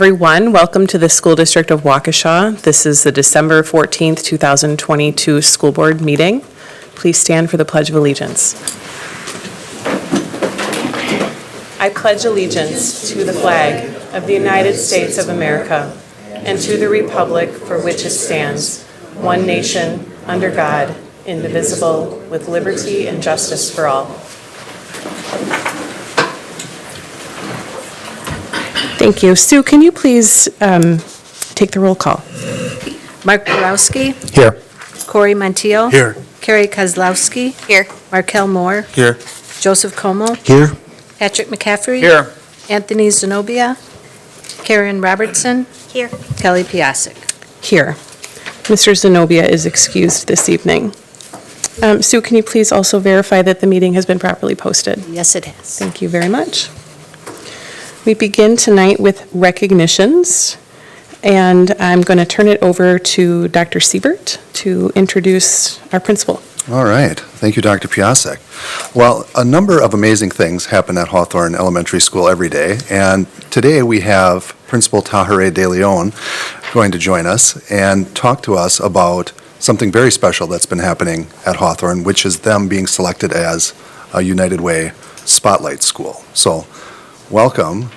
Everyone, welcome to the School District of Waukesha. This is the December 14th, 2022 School Board meeting. Please stand for the Pledge of Allegiance. I pledge allegiance to the flag of the United States of America and to the republic for which it stands, one nation, under God, indivisible, with liberty and justice for all. Thank you. Sue, can you please take the roll call? Mark Borowski. Here. Corey Montiel. Here. Carrie Kozlowski. Here. Markel Moore. Here. Joseph Como. Here. Patrick McCaffrey. Here. Anthony Zenobia. Karen Robertson. Here. Kelly Piasek. Here. Mr. Zenobia is excused this evening. Sue, can you please also verify that the meeting has been properly posted? Yes, it has. Thank you very much. We begin tonight with recognitions, and I'm going to turn it over to Dr. Siebert to introduce our principal. All right. Thank you, Dr. Piasek. Well, a number of amazing things happen at Hawthorne Elementary School every day, and today we have Principal Tahare De Leon going to join us and talk to us about something very special that's been happening at Hawthorne, which is them being selected as a United Way Spotlight School. So, welcome,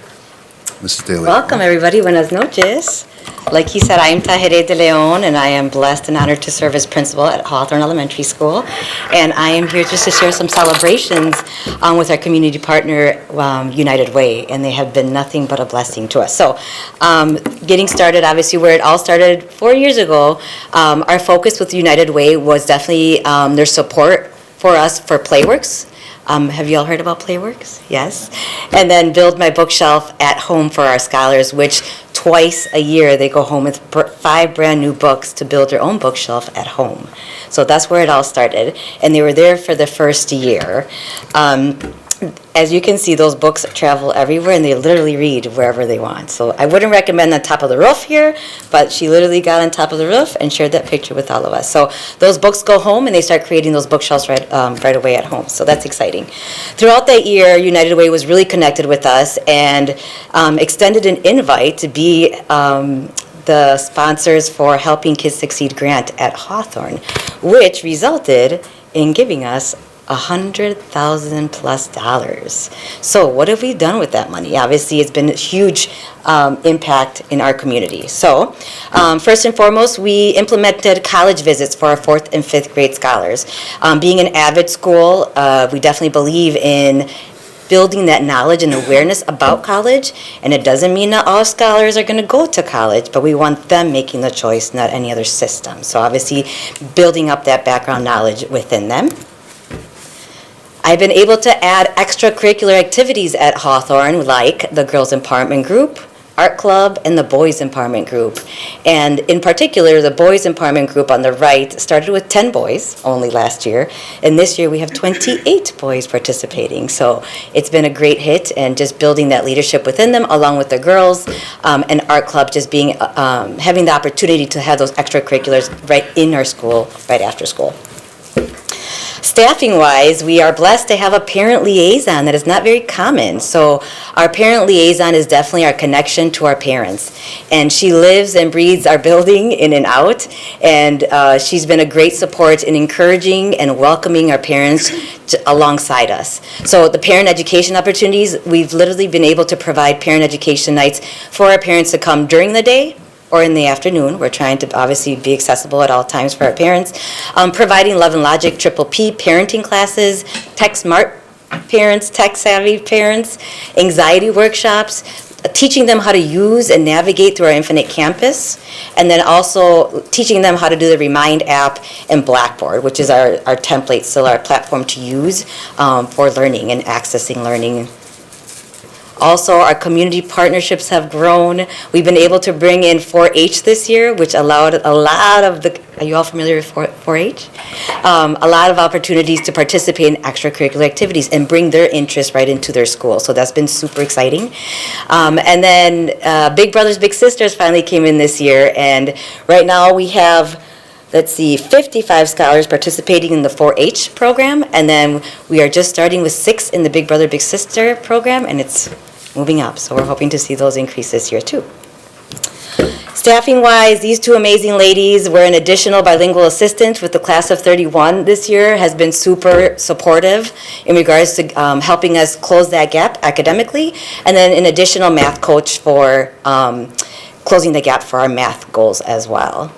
Mrs. De Leon. Welcome, everybody. Buenas noches. Like he said, I am Tahare De Leon, and I am blessed and honored to serve as principal at Hawthorne Elementary School. And I am here just to share some celebrations with our community partner, United Way, and they have been nothing but a blessing to us. So, getting started, obviously, where it all started 4 years ago, our focus with United Way was definitely their support for us for Playworks. Have you all heard about Playworks? Yes. And then build my bookshelf at home for our scholars, which twice a year they go home with 5 brand new books to build their own bookshelf at home. So that's where it all started. And they were there for the first year. As you can see, those books travel everywhere, and they literally read wherever they want. So I wouldn't recommend on top of the roof here, but she literally got on top of the roof and shared that picture with all of us. So those books go home, and they start creating those bookshelves right away at home. So that's exciting. Throughout that year, United Way was really connected with us and extended an invite to be the sponsors for Helping Kids Succeed grant at Hawthorne, which resulted in giving us $100,000+. So what have we done with that money? Obviously, it's been a huge impact in our community. So first and foremost, we implemented college visits for our 4th and 5th grade scholars. Being an avid school, we definitely believe in building that knowledge and awareness about college, and it doesn't mean that all scholars are going to go to college, but we want them making the choice, not any other system. So obviously, building up that background knowledge within them. I've been able to add extracurricular activities at Hawthorne, like the Girls Empowerment Group, Art Club, and the Boys Empowerment Group. And in particular, the Boys Empowerment Group on the right started with 10 boys only last year, and this year we have 28 boys participating. So it's been a great hit, and just building that leadership within them, along with the girls, and Art Club just being having the opportunity to have those extracurriculars right in our school, right after school. Staffing-wise, we are blessed to have a parent liaison that is not very common. So our parent liaison is definitely our connection to our parents. And she lives and breathes our building in and out. And she's been a great support in encouraging and welcoming our parents alongside us. So the parent education opportunities, we've literally been able to provide parent education nights for our parents to come during the day or in the afternoon. We're trying to obviously be accessible at all times for our parents. Providing Love and Logic Triple P parenting classes, tech smart parents, tech savvy parents, anxiety workshops, teaching them how to use and navigate through our Infinite Campus, and then also teaching them how to do the Remind app and Blackboard, which is our template, still our platform to use for learning and accessing learning. Also, our community partnerships have grown. We've been able to bring in 4-H this year, which allowed a lot of the, are you all familiar with 4-H? A lot of opportunities to participate in extracurricular activities and bring their interests right into their school. So that's been super exciting. And then Big Brothers Big Sisters finally came in this year, and right now we have, let's see, 55 scholars participating in the 4-H program, and then we are just starting with 6 in the Big Brother Big Sister program, and it's moving up. So we're hoping to see those increase this year too. Staffing-wise, these two amazing ladies were an additional bilingual assistant with the class of 31 this year, has been super supportive in regards to helping us close that gap academically, and then an additional math coach for closing the gap for our math goals as well.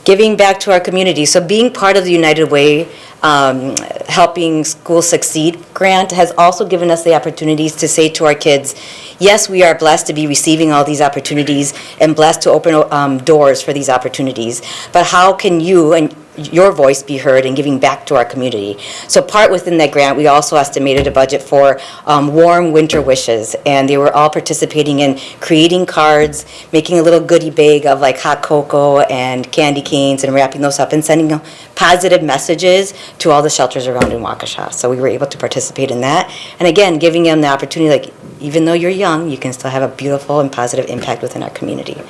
Giving back to our community. So being part of the United Way, Helping Schools Succeed grant has also given us the opportunities to say to our kids, yes, we are blessed to be receiving all these opportunities and blessed to open doors for these opportunities, but how can you and your voice be heard in giving back to our community? So part within that grant, we also estimated a budget for warm winter wishes, and they were all participating in creating cards, making a little goodie bag of like hot cocoa and candy canes and wrapping those up and sending positive messages to all the shelters around in Waukesha. So we were able to participate in that. And again, giving them the opportunity, like even though you're young, you can still have a beautiful and positive impact within our community.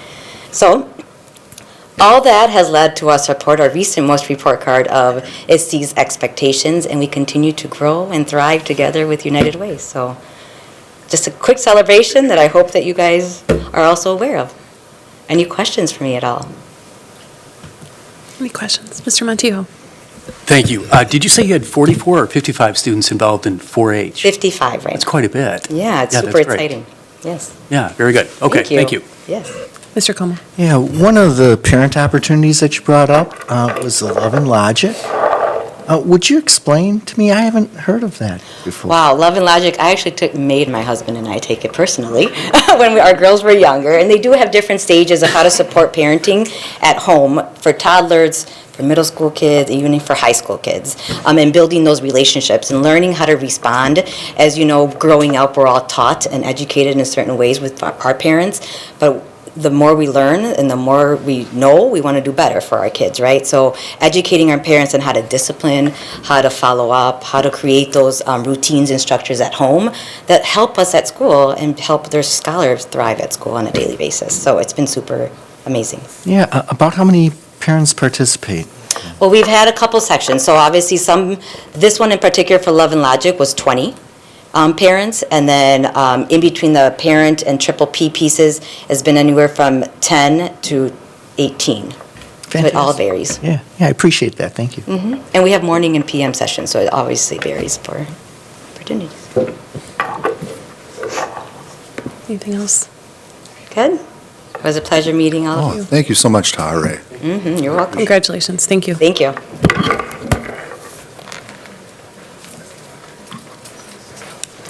So all that has led to us support our recent most report card of It Exceeds Expectations, and we continue to grow and thrive together with United Way. So just a quick celebration that I hope that you guys are also aware of. Any questions for me at all? Any questions? Mr. Montijo? Thank you. Did you say you had 44 or 55 students involved in 4-H? 55 right That's now. quite a bit. Yeah, it's Yeah, super that's great. exciting. Yes. Yeah, very good. Okay, thank you. Yes. Mr. Como? Yeah, one of the parent opportunities that you brought up was the Love and Logic. Would you explain to me? I haven't heard of that before. Wow, Love and Logic, I actually made my husband and I take it personally when our girls were younger. And they do have different stages of how to support parenting at home for toddlers, for middle school kids, even for high school kids, and building those relationships and learning how to respond. As you know, growing up, we're all taught and educated in certain ways with our parents, but the more we learn and the more we know, we want to do better for our kids, right? So educating our parents on how to discipline, how to follow up, how to create those routines and structures at home that help us at school and help their scholars thrive at school on a daily basis. So it's been super amazing. Yeah, about how many parents participate? Well, we've had a couple sections. So obviously this one in particular for Love and Logic was 20. Parents, and then in between the parent and triple P pieces has been anywhere from 10 to 18. So it all varies. Yeah, I appreciate that. Thank you. And we have morning and PM sessions, so it obviously varies for opportunities. Anything else? Good? It was a pleasure meeting all of Oh, you. thank you so much, Tahare. You're welcome. Congratulations. Thank you. Thank you.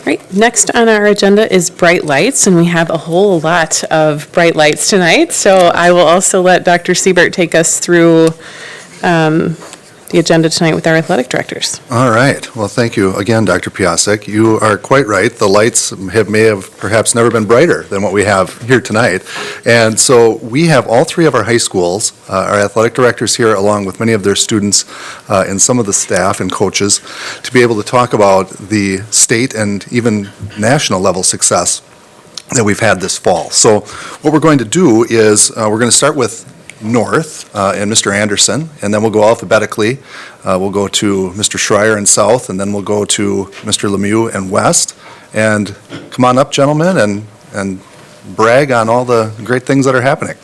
All right, next on our agenda is bright lights, and we have a whole lot of bright lights tonight. So I will also let Dr. Siebert take us through the agenda tonight with our athletic directors. All right. Well, thank you again, Dr. Piasek. You are quite right. The lights may have perhaps never been brighter than what we have here tonight. And so we have all three of our high schools, our athletic directors here, along with many of their students and some of the staff and coaches, to be able to talk about the state and even national level success that we've had this fall. So what we're going to do is we're going to start with North and Mr. Anderson, and then we'll go alphabetically. We'll go to Mr. Schreier in South, and then we'll go to Mr. Lemieux in West. And come on up, gentlemen, and brag on all the great things that are happening.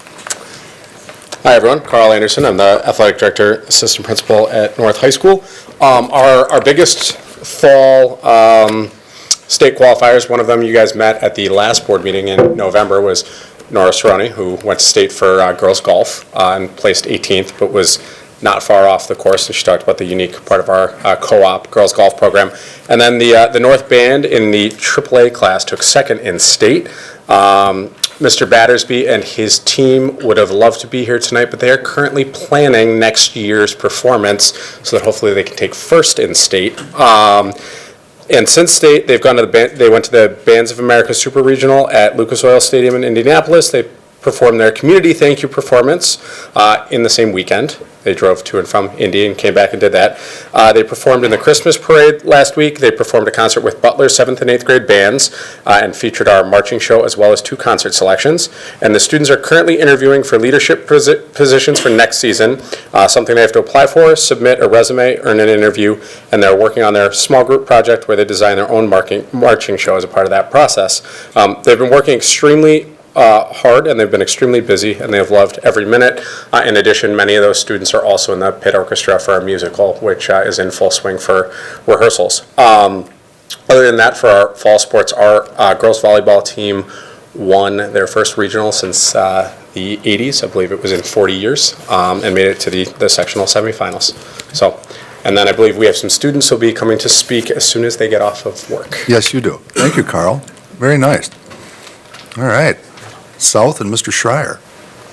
Hi, everyone. Carl Anderson. I'm the athletic director, assistant principal at North High School. Our biggest fall state qualifiers, one of them you guys met at the last board meeting in November, was Nora Cerrone, who went to state for girls golf and placed 18th, but was not far off the course. And she talked about the unique part of our co-op girls golf program. And then the North band in the AAA class took second in state. Mr. Battersby and his team would have loved to be here tonight, but they are currently planning next year's performance so that hopefully they can take first in state. And since state, they've gone to they went to the Bands of America Super Regional at Lucas Oil Stadium in Indianapolis. They performed their community thank you performance in the same weekend. They drove to and from Indy and came back and did that. They performed in the Christmas parade last week. They performed a concert with Butler 7th and 8th grade bands and featured our marching show as well as 2 concert selections. And the students are currently interviewing for leadership positions for next season, something they have to apply for, submit a resume, earn an interview, and they're working on their small group project where they design their own marching show as a part of that process. They've been working extremely hard, and they've been extremely busy, and they have loved every minute. In addition, many of those students are also in the pit orchestra for our musical, which is in full swing for rehearsals. Other than that, for our fall sports, our girls volleyball team won their first regional since the 80s. I believe it was in 40 years, and made it to the sectional semifinals. So, and then I believe we have some students who will be coming to speak as soon as they get off of work. Yes, you do. Thank you, Carl. Very nice. All right. South and Mr. Schreier.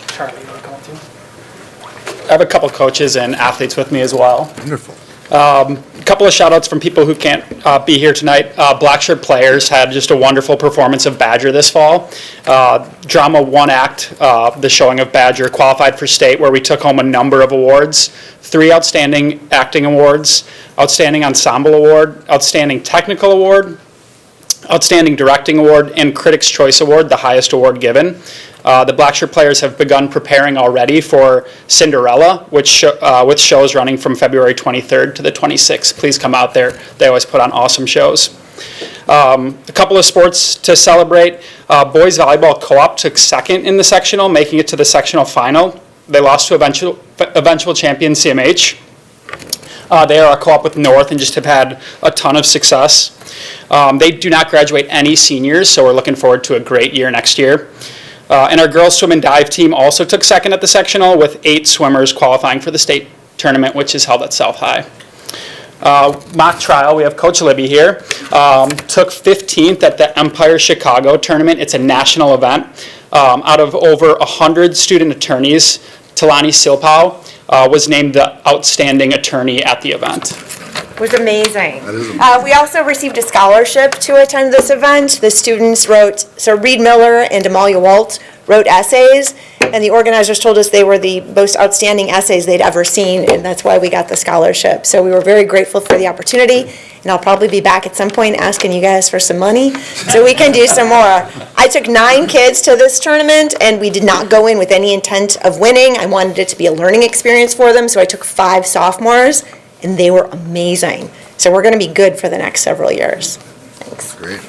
Charlie, you want to come up too? I have a couple coaches and athletes with me as well. Wonderful. A couple of shout outs from people who can't be here tonight. Black shirt players had just a wonderful performance of Badger this fall. Drama one act, the showing of Badger, qualified for state, where we took home a number of awards. 3 outstanding acting awards, outstanding ensemble award, outstanding technical award, outstanding directing award, and Critics' Choice Award, the highest award given. The Black Shirt players have begun preparing already for Cinderella, with shows running from February 23rd to the 26th. Please come out there. They always put on awesome shows. A couple of sports to celebrate. Boys volleyball co-op took second in the sectional, making it to the sectional final. They lost to eventual champion CMH. They are a co-op with North and just have had a ton of success. They do not graduate any seniors, so we're looking forward to a great year next year. And our girls swim and dive team also took second at the sectional, with 8 swimmers qualifying for the state tournament, which is held at South High. Mock trial, we have Coach Libby here, took 15th at the Empire Chicago tournament. It's a national event. Out of over 100 student attorneys, Talani Silpau was named the outstanding attorney at the event. Was amazing. That is amazing. We also received a scholarship to attend this event. The students wrote, so Reed Miller and Amalia Walt wrote essays, and the organizers told us they were the most outstanding essays they'd ever seen, and that's why we got the scholarship. So we were very grateful for the opportunity, and I'll probably be back at some point asking you guys for some money so we can do some more. I took 9 kids to this tournament, and we did not go in with any intent of winning. I wanted it to be a learning experience for them, so I took 5 sophomores, and they were amazing. So we're going to be good for the next several years. Thanks. Great.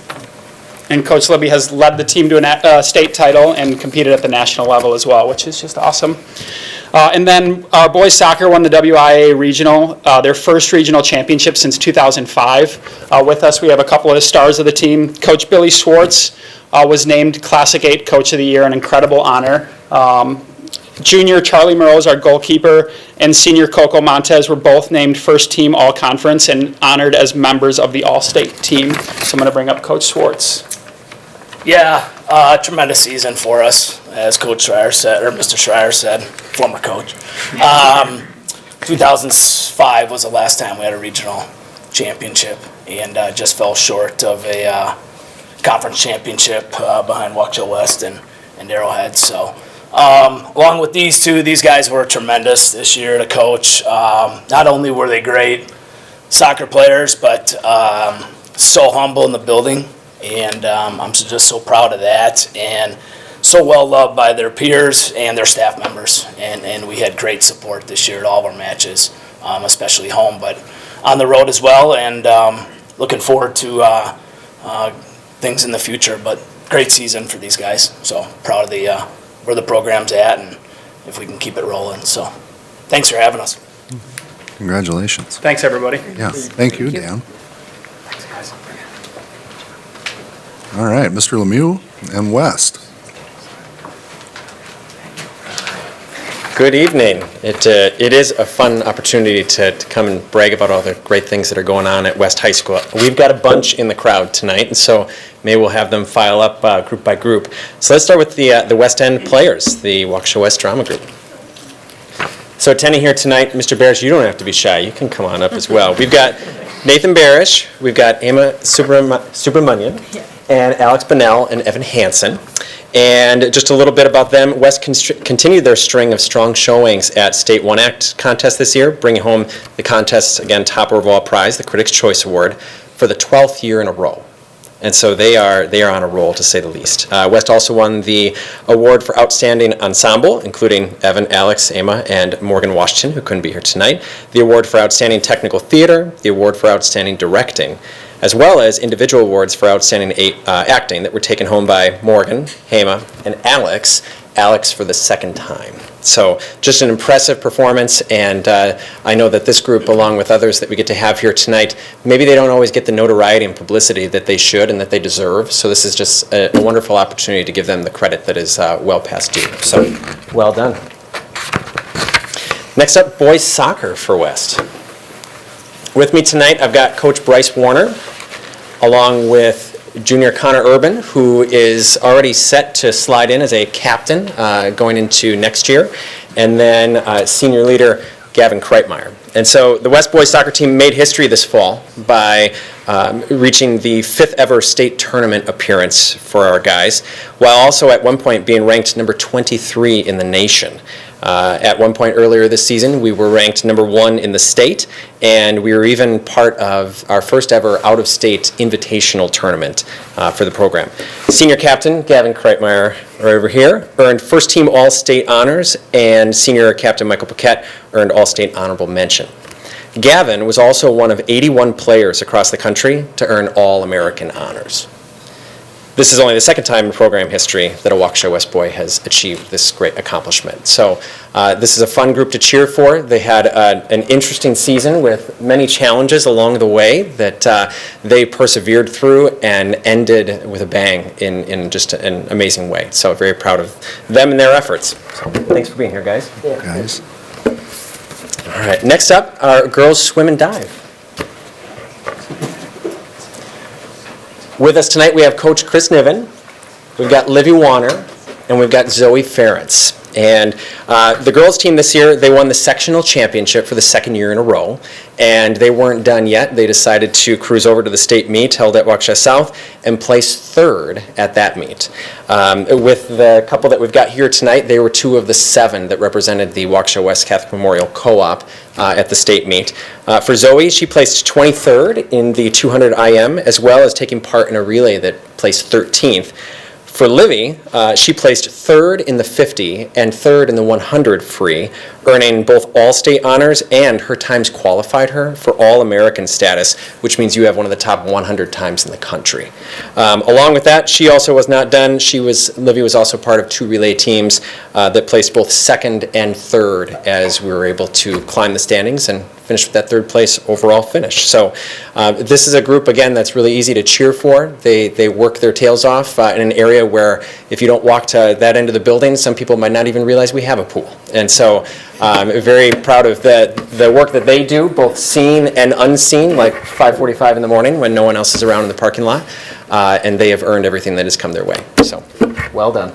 And Coach Libby has led the team to a state title and competed at the national level as well, which is just awesome. And then our boys soccer won the WIA regional, their first regional championship since 2005. With us, we have a couple of stars of the team. Coach Billy Schwartz was named Classic 8 Coach of the Year, an incredible honor. Junior Charlie Morose, our goalkeeper, and senior Coco Montez were both named first team all-conference and honored as members of the all-state team. So I'm going to bring up Coach Schwartz. Yeah, tremendous season for us, as Coach Schreier said, or Mr. Schreier said, former coach. 2005 was the last time we had a regional championship, and just fell short of a conference championship behind Waukesha West and Arrowhead. So, along with these two, these guys were tremendous this year to coach. Not only were they great soccer players, but so humble in the building. And I'm just so proud of that, and so well loved by their peers and their staff members. And we had great support this year at all of our matches, especially home, but on the road as well. And looking forward to things in the future. But great season for these guys. So proud of where the program's at, and if we can keep it rolling. So thanks for having us. Congratulations. Thanks, everybody. Yeah, thank you, Dan. All right, Mr. Lemieux and West. Good evening. It is a fun opportunity to come and brag about all the great things that are going on at West High School. We've got a bunch in the crowd tonight, and so maybe we'll have them file up group by group. So let's start with the West End players, the Waukesha West Drama Group. So attending here tonight, Mr. Barish, you don't have to be shy. You can come on up as well. We've got Nathan Barish, we've got Emma Subramanian, and Alex Bonnell and Evan Hansen. And just a little bit about them. West continued their string of strong showings at State One Act contest this year, bringing home the contest's, again, top overall prize, the Critics' Choice Award, for the 12th year in a row. And so they are on a roll, to say the least. West also won the award for Outstanding Ensemble, including Evan, Alex, Emma, and Morgan Washington, who couldn't be here tonight, the award for Outstanding Technical Theater, the award for Outstanding Directing, as well as individual awards for outstanding acting that were taken home by Morgan, Hema, and Alex. Alex for the second time. So just an impressive performance, and I know that this group, along with others that we get to have here tonight, maybe they don't always get the notoriety and publicity that they should and that they deserve, so this is just a wonderful opportunity to give them the credit that is well past due. So, well done. Next up, boys soccer for West. With me tonight, I've got Coach Bryce Warner, along with Junior Connor Urban, who is already set to slide in as a captain going into next year, and then senior leader Gavin Kreitmeyer. And so the West boys soccer team made history this fall by reaching the 5th ever state tournament appearance for our guys, while also at one point being ranked number 23 in the nation. At one point earlier this season, we were ranked number 1 in the state, and we were even part of our first ever out-of-state invitational tournament for the program. Senior captain Gavin Kreitmeyer, right over here, earned first-team All-State honors, and senior captain Michael Paquette earned All-State honorable mention. Gavin was also one of 81 players across the country to earn All-American honors. This is only the second time in program history that a Waukesha West boy has achieved this great accomplishment. So this is a fun group to cheer for. They had an interesting season with many challenges along the way that they persevered through and ended with a bang in just an amazing way. So very proud of them and their efforts. So thanks for being here, guys. Guys. All right, next up, our girls swim and dive. With us tonight, we have Coach Chris Niven, we've got Livy Warner, and we've got Zoe Ferentz. And the girls team this year, they won the sectional championship for the second year in a row, and they weren't done yet. They decided to cruise over to the state meet held at Waukesha South and place 3rd at that meet. With the couple that we've got here tonight, they were 2 of the 7 that represented the Waukesha West Catholic Memorial Co-op at the state meet. For Zoe, she placed 23rd in the 200 IM, as well as taking part in a relay that placed 13th. For Livy, she placed 3rd in the 50 and 3rd in the 100 free, earning both All-State honors, and her times qualified her for All-American status, which means you have one of the top 100 times in the country. Along with that, she also was not done. Livy was also part of 2 relay teams that placed both 2nd and 3rd as we were able to climb the standings and finish with that 3rd place overall finish. So this is a group, again, that's really easy to cheer for. They work their tails off in an area where if you don't walk to that end of the building, some people might not even realize we have a pool. And so I'm very proud of the work that they do, both seen and unseen, like 5:45 in the morning when no one else is around in the parking lot. And they have earned everything that has come their way. So, well done.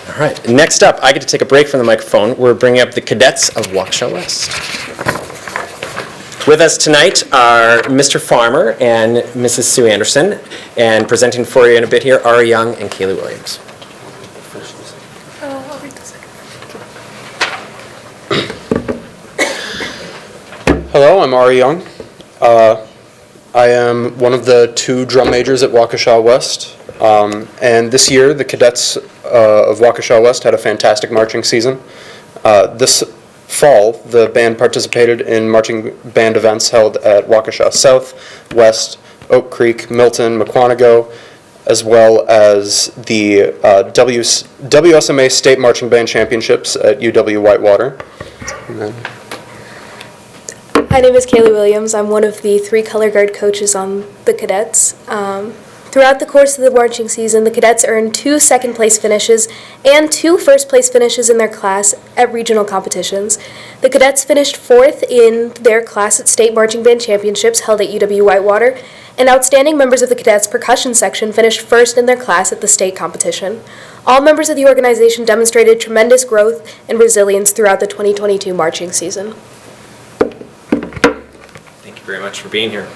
All right, next up, I get to take a break from the microphone. We're bringing up the cadets of Waukesha West. With us tonight are Mr. Farmer and Mrs. Sue Anderson, and presenting for you in a bit here, Ari Young and Kaylee Williams. Hello, I'm Ari Young. I am one of the 2 drum majors at Waukesha West, and this year the cadets of Waukesha West had a fantastic marching season. This fall, the band participated in marching band events held at Waukesha South, West, Oak Creek, Milton, Mukwonago, as well as the WSMA State Marching Band Championships at UW Whitewater. My name is Kaylee Williams. I'm one of the 3 color guard coaches on the cadets. Throughout the course of the marching season, the cadets earned 2 second-place finishes and 2 first-place finishes in their class at regional competitions. The cadets finished 4th in their class at state marching band championships held at UW Whitewater, and outstanding members of the cadets' percussion section finished 1st in their class at the state competition. All members of the organization demonstrated tremendous growth and resilience throughout the 2022 marching season. Thank you very much for being here.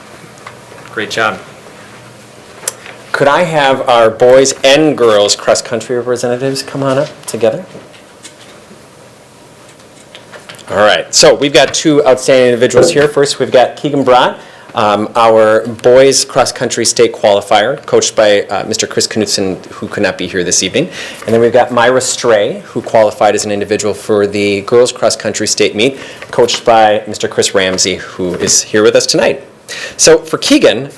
Great job. Could I have our boys and girls cross-country representatives come on up together? All right, so we've got 2 outstanding individuals here. First, we've got Keegan Brott, Our boys cross-country state qualifier, coached by Mr. Chris Knudsen, who could not be here this evening. And then we've got Myra Stray, who qualified as an individual for the girls cross-country state meet, coached by Mr. Chris Ramsey, who is here with us tonight. So for Keegan,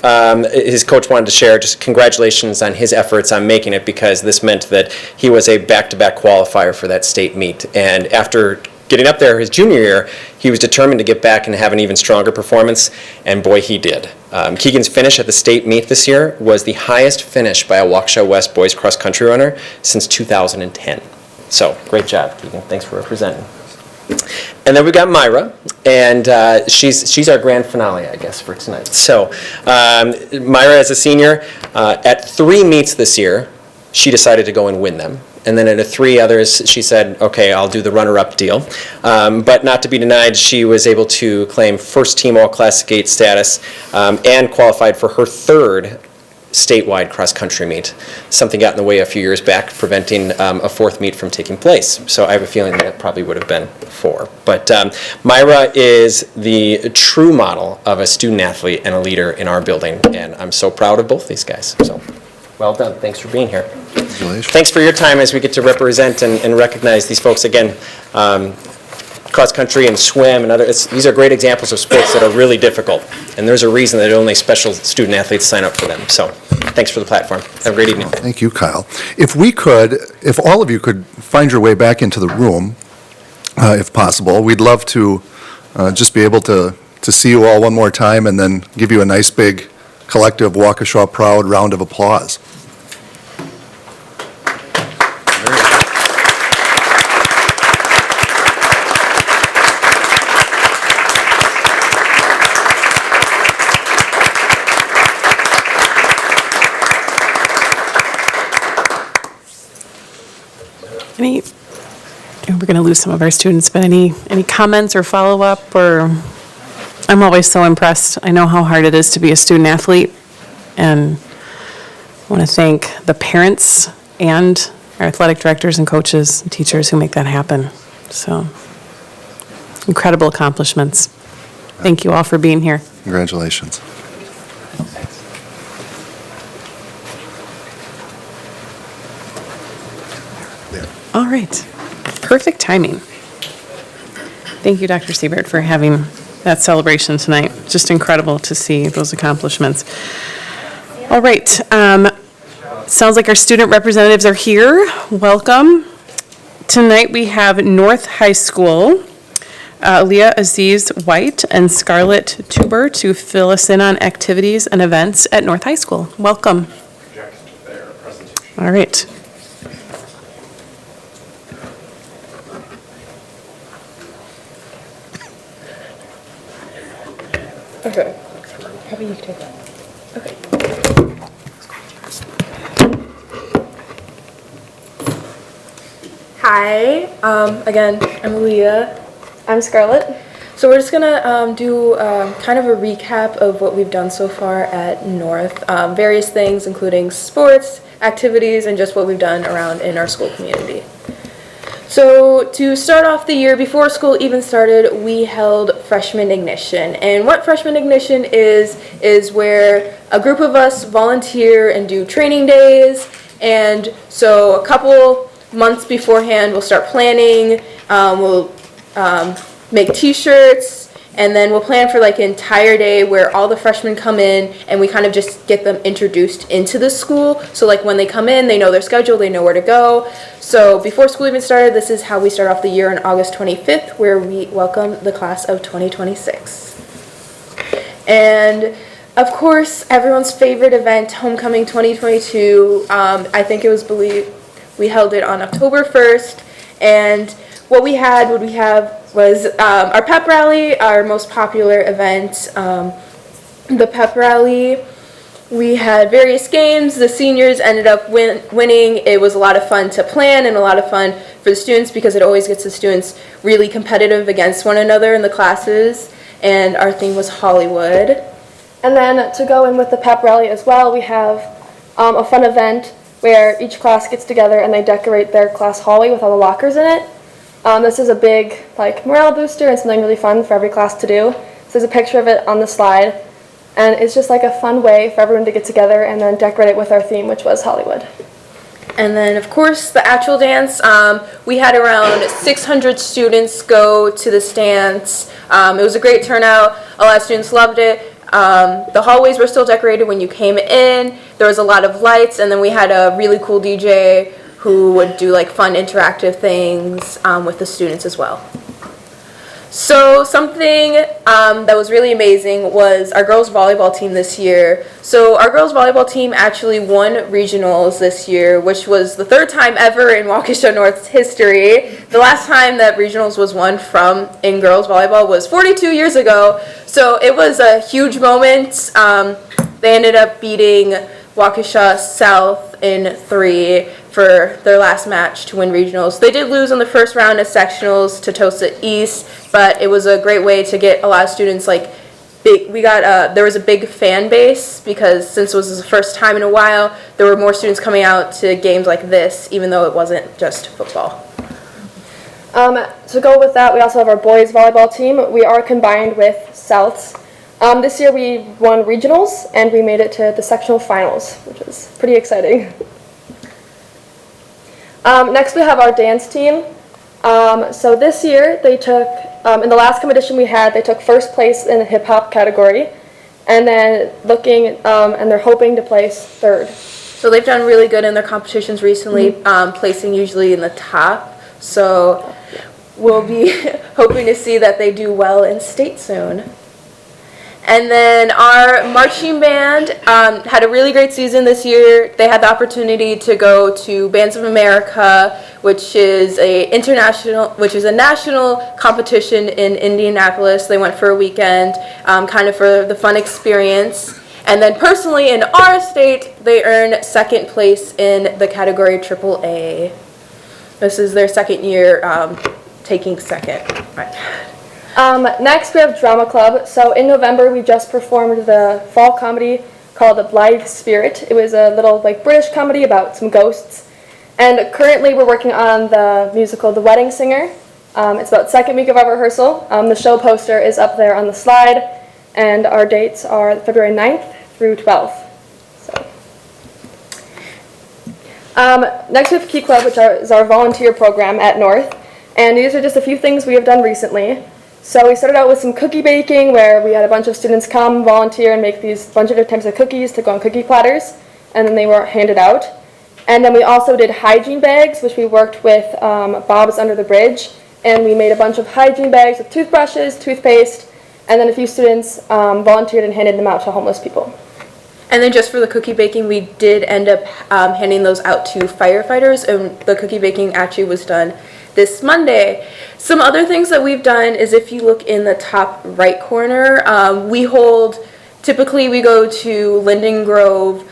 his coach wanted to share just congratulations on his efforts on making it, because this meant that he was a back-to-back qualifier for that state meet. And after getting up there his junior year, he was determined to get back and have an even stronger performance, and boy, he did. Keegan's finish at the state meet this year was the highest finish by a Waukesha West boys cross-country runner since 2010. So, great job, Keegan. Thanks for representing. And then we got Myra, and she's our grand finale, I guess, for tonight. So, Myra, as a senior, at 3 meets this year, she decided to go and win them. And then at 3 others, she said, okay, I'll do the runner-up deal. But not to be denied, she was able to claim first-team All-Classic 8 status and qualified for her 3rd statewide cross-country meet. Something got in the way a few years back, preventing a 4th meet from taking place. So I have a feeling that it probably would have been 4. But Myra is the true model of a student-athlete and a leader in our building, and I'm so proud of both these guys. So, well done. Thanks for being here. Congratulations. Thanks for your time as we get to represent and recognize these folks again. Cross-country and swim and these are great examples of sports that are really difficult, and there's a reason that only special student athletes sign up for them. So thanks for the platform. Have a great evening. Thank you, Kyle. If all of you could find your way back into the room, if possible, we'd love to just be able to see you all one more time and then give you a nice big collective Waukesha Proud round of applause. We're going to lose some of our students, but any comments or follow-up? Or I'm always so impressed. I know how hard it is to be a student athlete, and I want to thank the parents and our athletic directors and coaches and teachers who make that happen. So, incredible accomplishments. Thank you all for being here. Congratulations. All right. Perfect timing. Thank you, Dr. Siebert, for having that celebration tonight. Just incredible to see those accomplishments. All right. Sounds like our student representatives are here. Welcome. Tonight we have North High School, Leah Aziz White and Scarlett Tuber to fill us in on activities and events at North High School. Welcome. All right. Okay. How about you take that? Okay. Hi. Again, I'm Aaliyah. I'm Scarlett. So we're just gonna do kind of a recap of what we've done so far at North. Various things, including sports, activities, and just what we've done around in our school community. So to start off the year, before school even started, we held Freshman Ignition. And what Freshman Ignition is where a group of us volunteer and do training days. And so a couple months beforehand, we'll start planning, we'll make t-shirts, and then we'll plan for like an entire day where all the freshmen come in and we kind of just get them introduced into the school. So like when they come in, they know their schedule, they know where to go. So before school even started, this is how we start off the year on August 25th, where we welcome the class of 2026. And of course, everyone's favorite event, Homecoming 2022, I think it was we held it on October 1st, and what we have was our pep rally, our most popular event. The pep rally, we had various games. The seniors ended up winning. It was a lot of fun to plan and a lot of fun for the students because it always gets the students really competitive against one another in the classes. And our theme was Hollywood. And then to go in with the pep rally as well, we have a fun event where each class gets together and they decorate their class hallway with all the lockers in it. This is a big morale booster and something really fun for every class to do. So there's a picture of it on the slide. And it's just like a fun way for everyone to get together and then decorate it with our theme, which was Hollywood. And then, of course, the actual dance. We had around 600 students go to this dance. It was a great turnout. A lot of students loved it. The hallways were still decorated when you came in. There was a lot of lights, and then we had a really cool DJ who would do like fun interactive things with the students as well. So something that was really amazing was our girls volleyball team this year. So our girls volleyball team actually won regionals this year, which was the third time ever in Waukesha North's history. The last time that regionals was won in girls volleyball was 42 years ago. So it was a huge moment. They ended up beating Waukesha South in 3 for their last match to win regionals. They did lose in the first round of sectionals to Tosa East, but it was a great way to get a lot of students there was a big fan base because since it was the first time in a while, there were more students coming out to games like this, even though it wasn't just football. To go with that, we also have our boys volleyball team. We are combined with Souths. This year we won regionals and we made it to the sectional finals, which was pretty exciting. Next we have our dance team. So this year they took, in the last competition we had, they took first place in the hip hop category, and then and they're hoping to place third. So they've done really good in their competitions recently, placing usually in the top. So we'll be hoping to see that they do well in state soon. And then our marching band had a really great season this year. They had the opportunity to go to Bands of America, which is a national competition in Indianapolis. They went for a weekend, kind of for the fun experience. And then personally in our state, they earned second place in the category AAA. This is their second year taking second. Right. Next we have Drama Club. So in November we just performed the fall comedy called The Blithe Spirit. It was a little British comedy about some ghosts. And currently we're working on the musical The Wedding Singer. It's about second week of our rehearsal. The show poster is up there on the slide, and our dates are February 9th through 12th. Next we have Key Club, which is our volunteer program at North. And these are just a few things we have done recently. So we started out with some cookie baking, where we had a bunch of students come, volunteer, and make these bunch of different types of cookies to go on cookie platters, and then they were handed out. And then we also did hygiene bags, which we worked with Bob's Under the Bridge, and we made a bunch of hygiene bags with toothbrushes, toothpaste, and then a few students volunteered and handed them out to homeless people. And then just for the cookie baking, we did end up handing those out to firefighters, and the cookie baking actually was done this Monday. Some other things that we've done is, if you look in the top right corner, typically we go to Linden Grove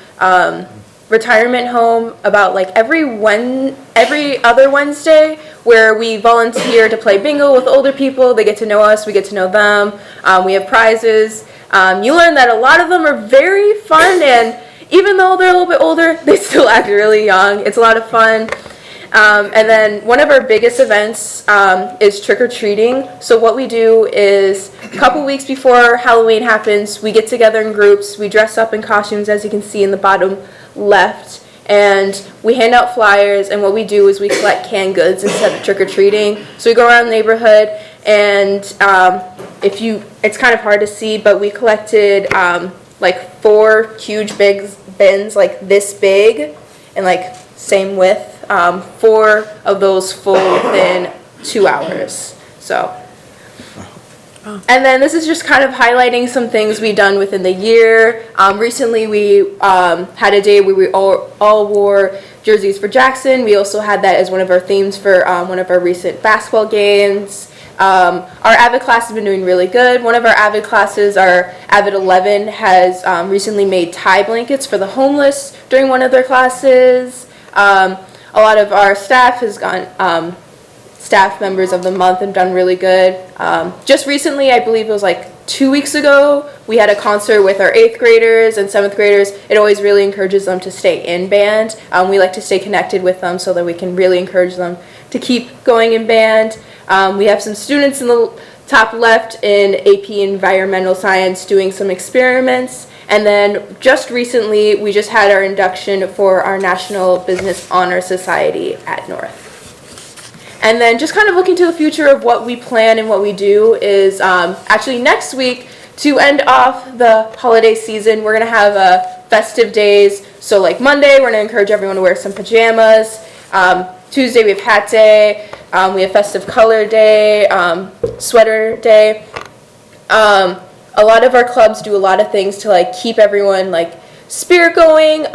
retirement home about every other Wednesday, where we volunteer to play bingo with older people. They get to know us, we get to know them. We have prizes. You learn that a lot of them are very fun, and even though they're a little bit older, they still act really young. It's a lot of fun. And then one of our biggest events is trick-or-treating. So what we do is, a couple weeks before Halloween happens, we get together in groups, we dress up in costumes, as you can see in the bottom left, and we hand out flyers, and what we do is we collect canned goods instead of trick-or-treating. So we go around the neighborhood, and it's kind of hard to see, but we collected 4 huge big bins this big, and same width. 4 of those full within 2 hours. And then this is just kind of highlighting some things we've done within the year. Recently we had a day where we all wore jerseys for Jackson. We also had that as one of our themes for one of our recent basketball games. Our AVID class has been doing really good. One of our AVID classes, our AVID 11, has recently made tie blankets for the homeless during one of their classes. A lot of our staff has gone staff members of the month and done really good. Just recently, I believe it was 2 weeks ago, we had a concert with our 8th graders and 7th graders. It always really encourages them to stay in band. We like to stay connected with them so that we can really encourage them to keep going in band. We have some students in the top left in AP Environmental Science doing some experiments. And then just recently, we just had our induction for our National Business Honor Society at North. And then just kind of looking to the future of what we plan and what we do is actually next week, to end off the holiday season, we're going to have festive days. So like Monday, we're going to encourage everyone to wear some pajamas. Tuesday, we have hat day. We have festive color day, sweater day. A lot of our clubs do a lot of things to like keep everyone like spirit going.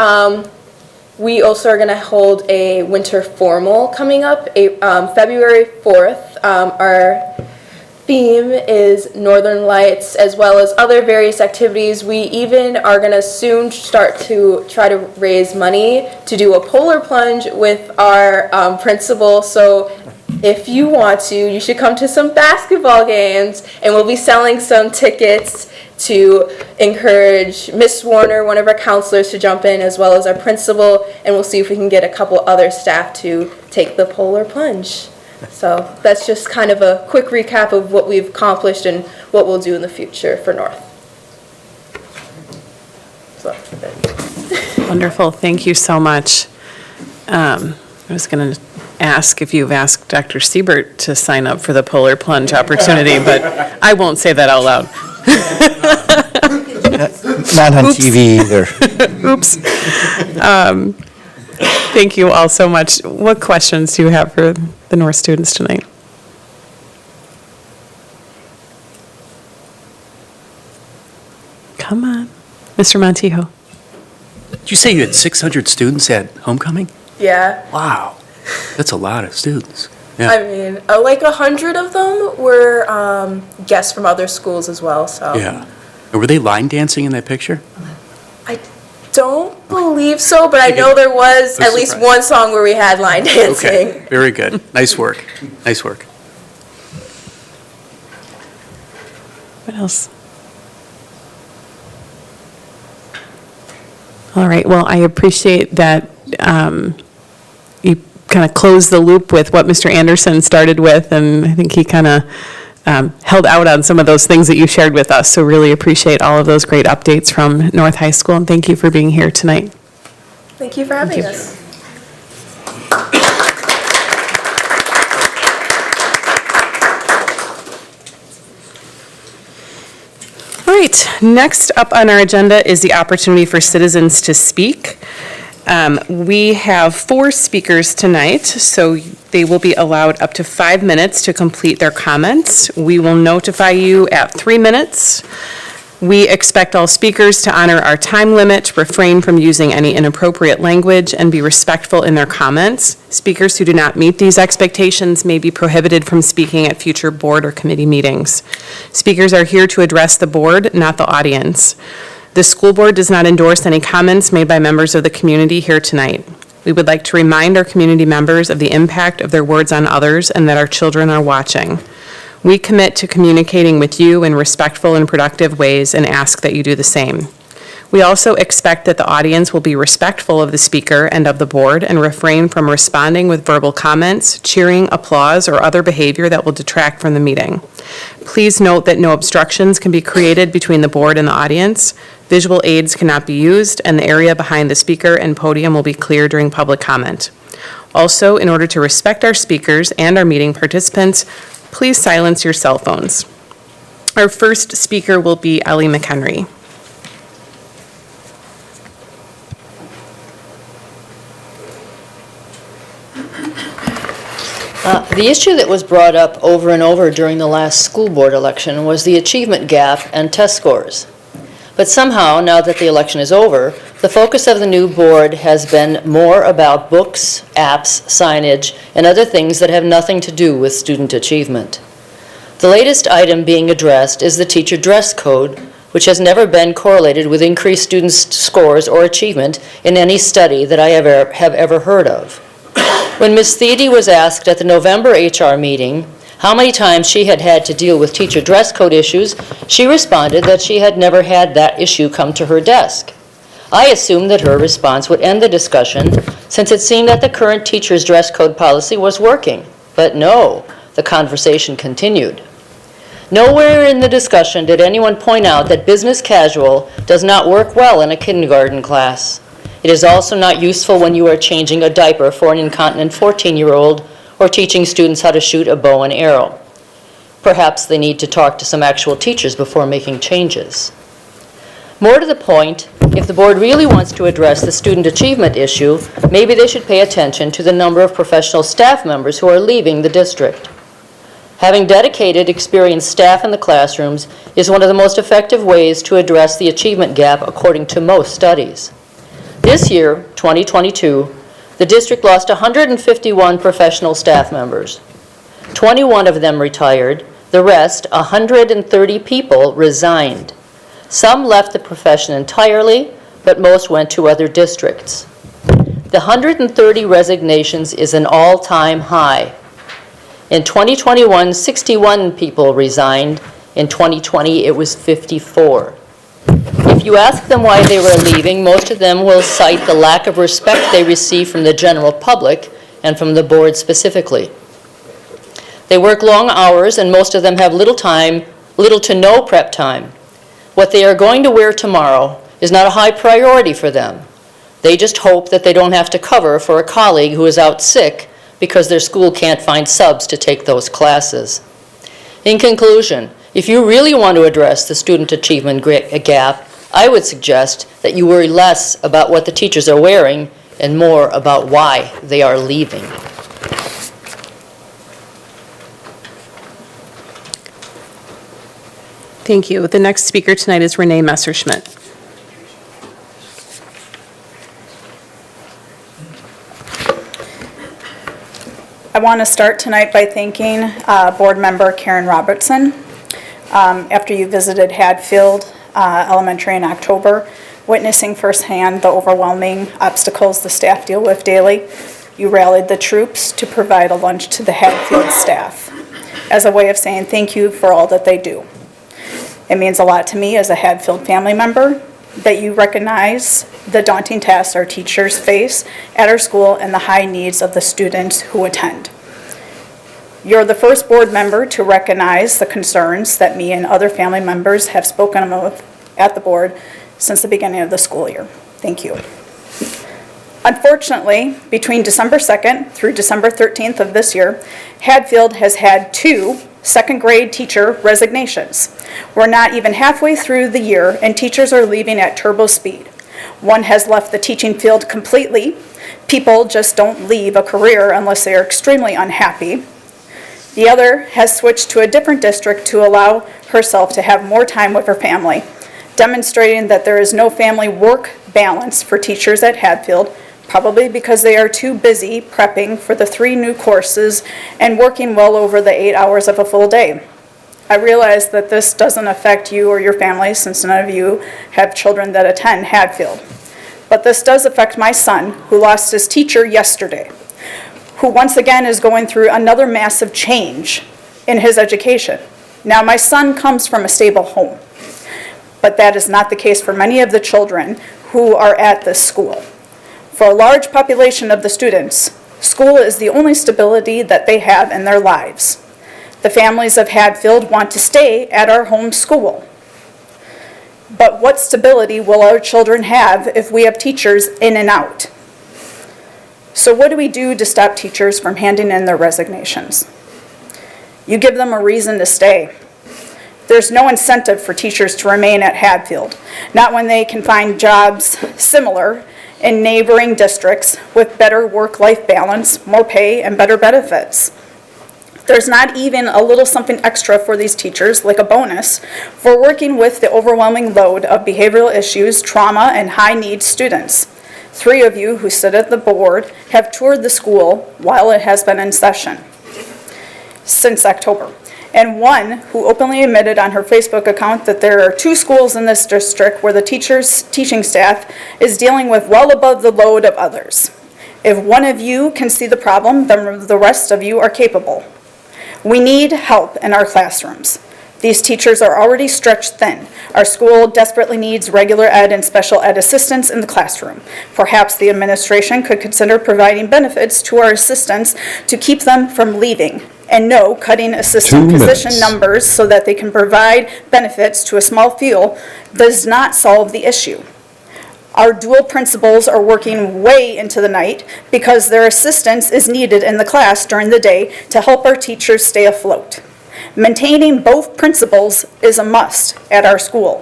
We also are going to hold a winter formal coming up February 4th. Our theme is Northern Lights, as well as other various activities. We even are going to soon start to try to raise money to do a polar plunge with our principal. So if you want to, you should come to some basketball games, and we'll be selling some tickets to encourage Miss Warner, one of our counselors, to jump in, as well as our principal, and we'll see if we can get a couple other staff to take the polar plunge. So that's just kind of a quick recap of what we've accomplished and what we'll do in the future for North. So that's it. Wonderful. Thank you so much. I was going to ask if you've asked Dr. Siebert to sign up for the polar plunge opportunity, but I won't say that out loud. Not on TV either. Oops. Thank you all so much. What questions do you have for the North students tonight? Come on. Mr. Montijo. Did you say you had 600 students at homecoming? Yeah. Wow, that's a lot of students. I mean, like 100 of them were guests from other schools as well. So Yeah. And were they line dancing in that picture? I don't believe so, but I know there was at least one song where we had line dancing. Okay, very good. Nice work. Nice work. What else? All right, well, I appreciate that you kind of closed the loop with what Mr. Anderson started with, and I think he kind of held out on some of those things that you shared with us, so really appreciate all of those great updates from North High School, and thank you for being here tonight. Thank you for having us. All right, next up on our agenda is the opportunity for citizens to speak. We have 4 speakers tonight, so they will be allowed up to 5 minutes to complete their comments. We will notify you at 3 minutes. We expect all speakers to honor our time limit, refrain from using any inappropriate language, and be respectful in their comments. Speakers who do not meet these expectations may be prohibited from speaking at future board or committee meetings. Speakers are here to address the board, not the audience. The school board does not endorse any comments made by members of the community here tonight. We would like to remind our community members of the impact of their words on others and that our children are watching. We commit to communicating with you in respectful and productive ways and ask that you do the same. We also expect that the audience will be respectful of the speaker and of the board and refrain from responding with verbal comments, cheering, applause, or other behavior that will detract from the meeting. Please note that no obstructions can be created between the board and the audience. Visual aids cannot be used, and the area behind the speaker and podium will be clear during public comment. Also, in order to respect our speakers and our meeting participants, please silence your cell phones. Our first speaker will be Ellie McHenry. The issue that was brought up over and over during the last school board election was the achievement gap and test scores. But somehow, now that the election is over, the focus of the new board has been more about books, apps, signage, and other things that have nothing to do with student achievement. The latest item being addressed is the teacher dress code, which has never been correlated with increased students' scores or achievement in any study that I have ever heard of. When Ms. Thiede was asked at the November HR meeting how many times she had had to deal with teacher dress code issues, she responded that she had never had that issue come to her desk. I assumed that her response would end the discussion, since it seemed that the current teacher's dress code policy was working. But no, the conversation continued. Nowhere in the discussion did anyone point out that business casual does not work well in a kindergarten class. It is also not useful when you are changing a diaper for an incontinent 14-year-old or teaching students how to shoot a bow and arrow. Perhaps they need to talk to some actual teachers before making changes. More to the point, if the board really wants to address the student achievement issue, maybe they should pay attention to the number of professional staff members who are leaving the district. Having dedicated, experienced staff in the classrooms is one of the most effective ways to address the achievement gap according to most studies. This year, 2022, the district lost 151 professional staff members. 21 of them retired. The rest, 130 people, resigned. Some left the profession entirely, but most went to other districts. The 130 resignations is an all-time high. In 2021, 61 people resigned. In 2020, it was 54. If you ask them why they were leaving, most of them will cite the lack of respect they receive from the general public and from the board specifically. They work long hours, and most of them have little to no prep time. What they are going to wear tomorrow is not a high priority for them. They just hope that they don't have to cover for a colleague who is out sick because their school can't find subs to take those classes. In conclusion, if you really want to address the student achievement gap, I would suggest that you worry less about what the teachers are wearing and more about why they are leaving. Thank you. The next speaker tonight is Renee Messerschmidt. I want to start tonight by thanking Board Member Karen Robertson. After you visited Hadfield Elementary in October, witnessing firsthand the overwhelming obstacles the staff deal with daily, you rallied the troops to provide a lunch to the Hadfield staff as a way of saying thank you for all that they do. It means a lot to me as a Hadfield family member that you recognize the daunting tasks our teachers face at our school and the high needs of the students who attend. You're the first board member to recognize the concerns that me and other family members have spoken of at the board since the beginning of the school year. Thank you. Unfortunately, between December 2nd through December 13th of this year, Hadfield has had 2 second grade teacher resignations. We're not even halfway through the year and teachers are leaving at turbo speed. One has left the teaching field completely. People just don't leave a career unless they are extremely unhappy. The other has switched to a different district to allow herself to have more time with her family, demonstrating that there is no family work balance for teachers at Hadfield, probably because they are too busy prepping for the 3 new courses and working well over the 8 hours of a full day. I realize that this doesn't affect you or your family since none of you have children that attend Hadfield. But this does affect my son, who lost his teacher yesterday, who once again is going through another massive change in his education. Now, my son comes from a stable home, but that is not the case for many of the children who are at this school. For a large population of the students, school is the only stability that they have in their lives. The families of Hadfield want to stay at our home school. But what stability will our children have if we have teachers in and out? So what do we do to stop teachers from handing in their resignations? You give them a reason to stay. There's no incentive for teachers to remain at Hadfield, not when they can find jobs similar in neighboring districts with better work-life balance, more pay, and better benefits. There's not even a little something extra for these teachers, like a bonus, for working with the overwhelming load of behavioral issues, trauma, and high-need students. 3 of you who sit at the board have toured the school while it has been in session since October, and 1 who openly admitted on her Facebook account that there are 2 schools in this district where the teaching staff is dealing with well above the load of others. If one of you can see the problem, then the rest of you are capable. We need help in our classrooms. These teachers are already stretched thin. Our school desperately needs regular ed and special ed assistants in the classroom. Perhaps the administration could consider providing benefits to our assistants to keep them from leaving And no, cutting assistant position numbers so that they can provide benefits to a small field does not solve the issue. Our dual principals are working way into the night because their assistance is needed in the class during the day to help our teachers stay afloat. Maintaining both principals is a must at our school.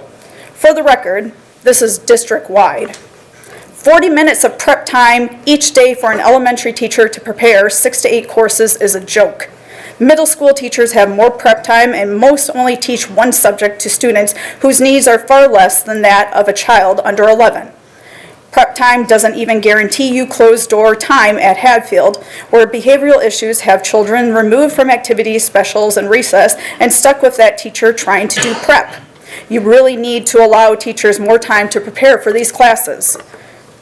For the record, this is district-wide. 40 minutes of prep time each day for an elementary teacher to prepare 6 to 8 courses is a joke. Middle school teachers have more prep time and most only teach one subject to students whose needs are far less than that of a child under 11. Prep time doesn't even guarantee you closed-door time at Hadfield, where behavioral issues have children removed from activities, specials, and recess and stuck with that teacher trying to do prep. You really need to allow teachers more time to prepare for these classes.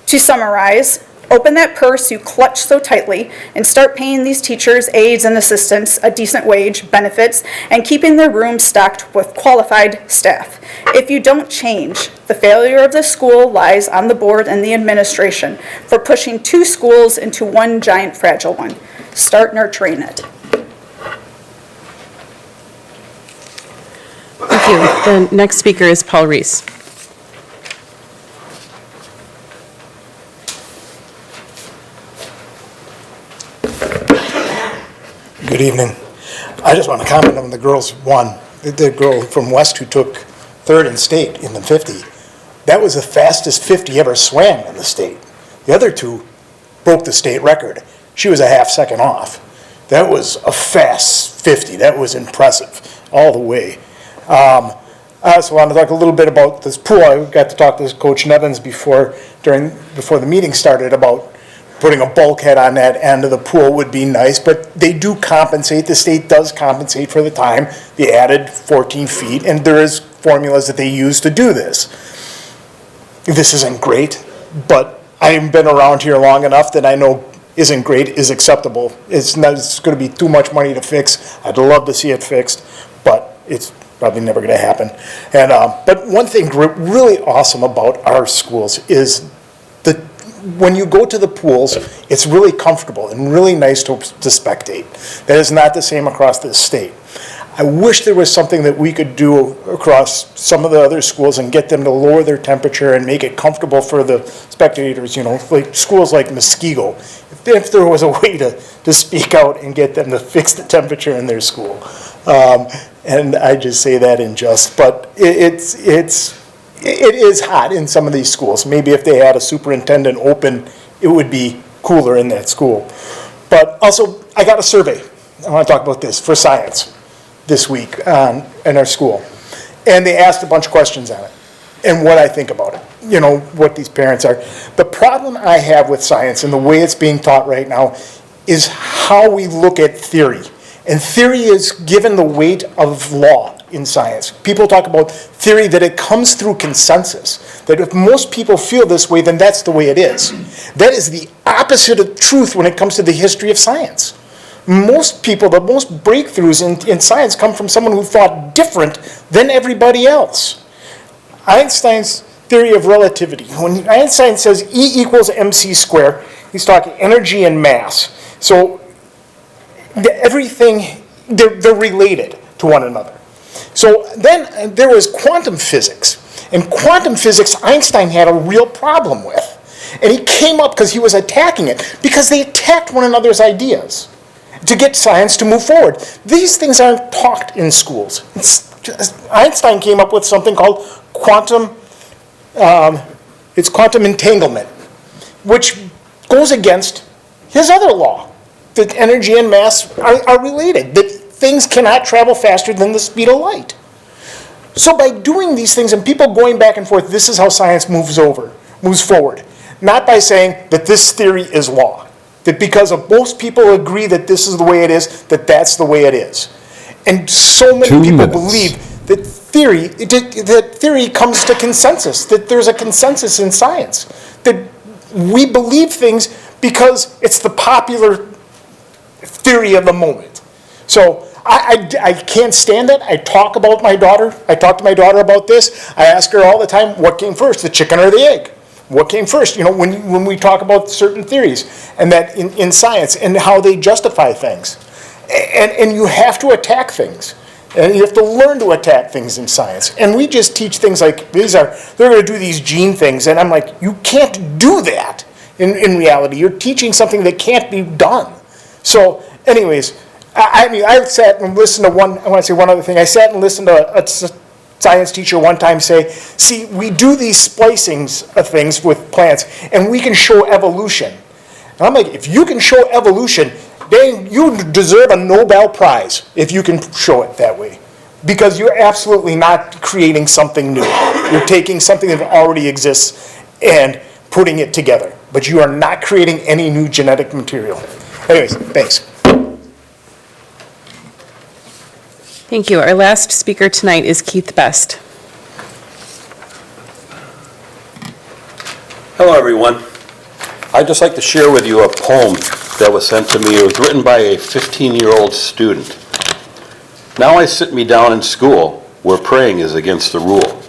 To summarize, open that purse you clutch so tightly and start paying these teachers, aides, and assistants a decent wage, benefits, and keeping their rooms stocked with qualified staff. If you don't change, the failure of the school lies on the board and the administration for pushing 2 schools into one giant fragile one. Start nurturing it. Thank you. The next speaker is Paul Reese. Good evening. I just want to comment on the girls won. The girl from West who took 3rd in state in the 50. That was the fastest 50 ever swam in the state. The other 2 broke the state record. She was a half second off. That was a fast 50. That was impressive all the way. I also want to talk a little bit about this pool. I got to talk to Coach Nevins before the meeting started about putting a bulkhead on that end of the pool would be nice, but they do compensate. The state does compensate for the time, the added 14 feet, and there is formulas that they use to do this. This isn't great, but I've been around here long enough that I know isn't great is acceptable. It's going to be too much money to fix. I'd love to see it fixed, but it's probably never going to happen. And but one thing really awesome about our schools is when you go to the pools, it's really comfortable and really nice to spectate. That is not the same across this state. I wish there was something that we could do across some of the other schools and get them to lower their temperature and make it comfortable for the spectators, like schools like Muskego. If there was a way to speak out and get them to fix the temperature in their school. And I just say that in jest, but it is hot in some of these schools. Maybe if they had a superintendent open, it would be cooler in that school. But also, I got a survey. I want to talk about this for science this week in our school. And they asked a bunch of questions on it and what I think about it, what these parents are. The problem I have with science and the way it's being taught right now is how we look at theory. And theory is given the weight of law in science. People talk about theory that it comes through consensus, that if most people feel this way, then that's the way it is. That is the opposite of truth when it comes to the history of science. Most people, the most breakthroughs in science come from someone who thought different than everybody else. Einstein's theory of relativity. When Einstein says E equals mc squared, he's talking energy and mass. So everything, they're related to one another. So then there was quantum physics. And quantum physics, Einstein had a real problem with. And he came up because he was attacking it, because they attacked one another's ideas to get science to move forward. These things aren't taught in schools. Einstein came up with something called quantum entanglement, which goes against his other law, that energy and mass are related, that things cannot travel faster than the speed of light. So by doing these things and people going back and forth, this is how science moves forward. Not by saying that this theory is law. That because of most people agree that this is the way it is, that that's the way it is. And so many people believe that theory comes to consensus, that there's a consensus in science. That we believe things because it's the popular theory of the moment. So I can't stand it. I talk to my daughter about this. I ask her all the time, what came first, the chicken or the egg? What came first? When we talk about certain theories and that in science and how they justify things. And you have to attack things. And you have to learn to attack things in science. And we just teach things like, they're going to do these gene things. And I'm like, you can't do that in reality. You're teaching something that can't be done. So anyways, I sat and listened to I want to say one other thing. I sat and listened to a science teacher one time say, see, we do these splicings of things with plants, and we can show evolution. And I'm like, if you can show evolution, then you deserve a Nobel Prize if you can show it that way. Because you're absolutely not creating something new. You're taking something that already exists and putting it together. But you are not creating any new genetic material. Anyways, thanks. Thank you. Our last speaker tonight is Keith Best. Hello, everyone. I'd just like to share with you a poem that was sent to me. It was written by a 15-year-old student. Now I sit me down in school, where praying is against the rule.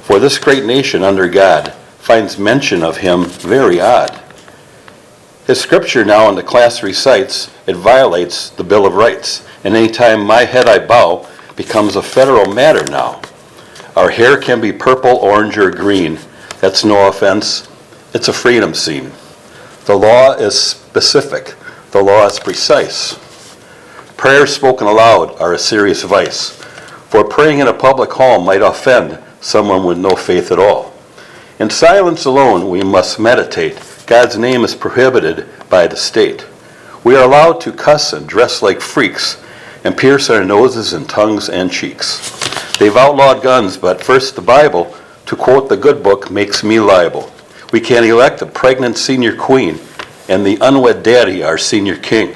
For this great nation under God finds mention of him very odd. His scripture now in the class recites, it violates the Bill of Rights. And any time my head I bow becomes a federal matter now. Our hair can be purple, orange, or green. That's no offense. It's a freedom scene. The law is specific. The law is precise. Prayers spoken aloud are a serious vice, for praying in a public hall might offend someone with no faith at all. In silence alone we must meditate. God's name is prohibited by the state. We are allowed to cuss and dress like freaks and pierce our noses and tongues and cheeks. They've outlawed guns, but first the Bible, to quote the good book, makes me liable. We can elect a pregnant senior queen and the unwed daddy our senior king.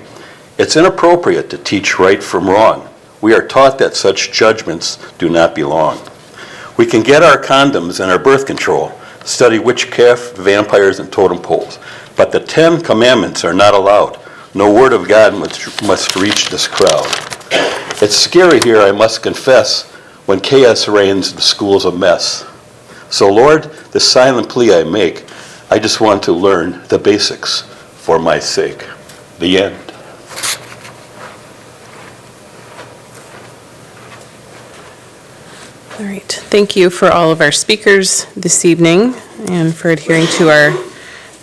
It's inappropriate to teach right from wrong. We are taught that such judgments do not belong. We can get our condoms and our birth control, study witchcraft, vampires, and totem poles. But the 10 Commandments are not allowed. No word of God must reach this crowd. It's scary here, I must confess, when chaos reigns, the school's a mess. So Lord, this silent plea I make, I just want to learn the basics for my sake. The end. All right. Thank you for all of our speakers this evening and for adhering to our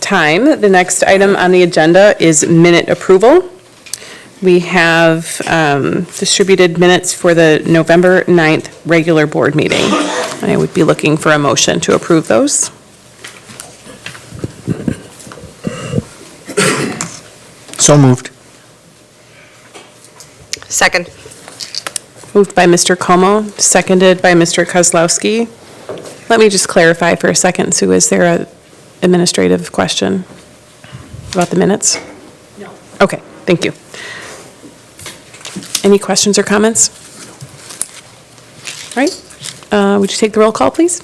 time. The next item on the agenda is minute approval. We have distributed minutes for the November 9th regular board meeting. I would be looking for a motion to approve those. So moved. Second. Moved by Mr. Como, seconded by Mr. Kozlowski. Let me just clarify for a second, Sue, is there an administrative question about the minutes? No. Okay, thank you. Any questions or comments? All right, would you take the roll call, please?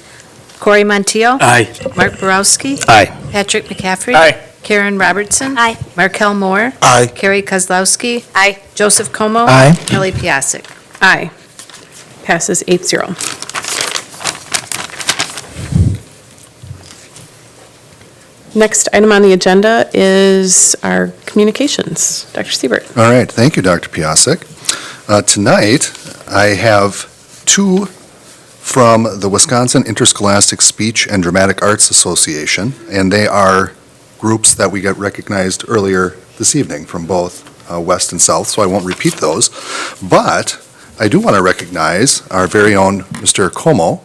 Corey Montiel. Aye. Mark Borowski. Aye. Patrick McCaffrey. Aye. Karen Robertson. Aye. Markel Moore. Aye. Carrie Kozlowski. Aye. Joseph Como. Aye. Kelly Piasek. Aye. Passes 8-0. Next item on the agenda is our communications. Dr. Siebert. All right, thank you, Dr. Piasek. Tonight, I have two from the Wisconsin Interscholastic Speech and Dramatic Arts Association, and they are groups that we got recognized earlier this evening from both West and South, so I won't repeat those. But I do want to recognize our very own Mr. Como,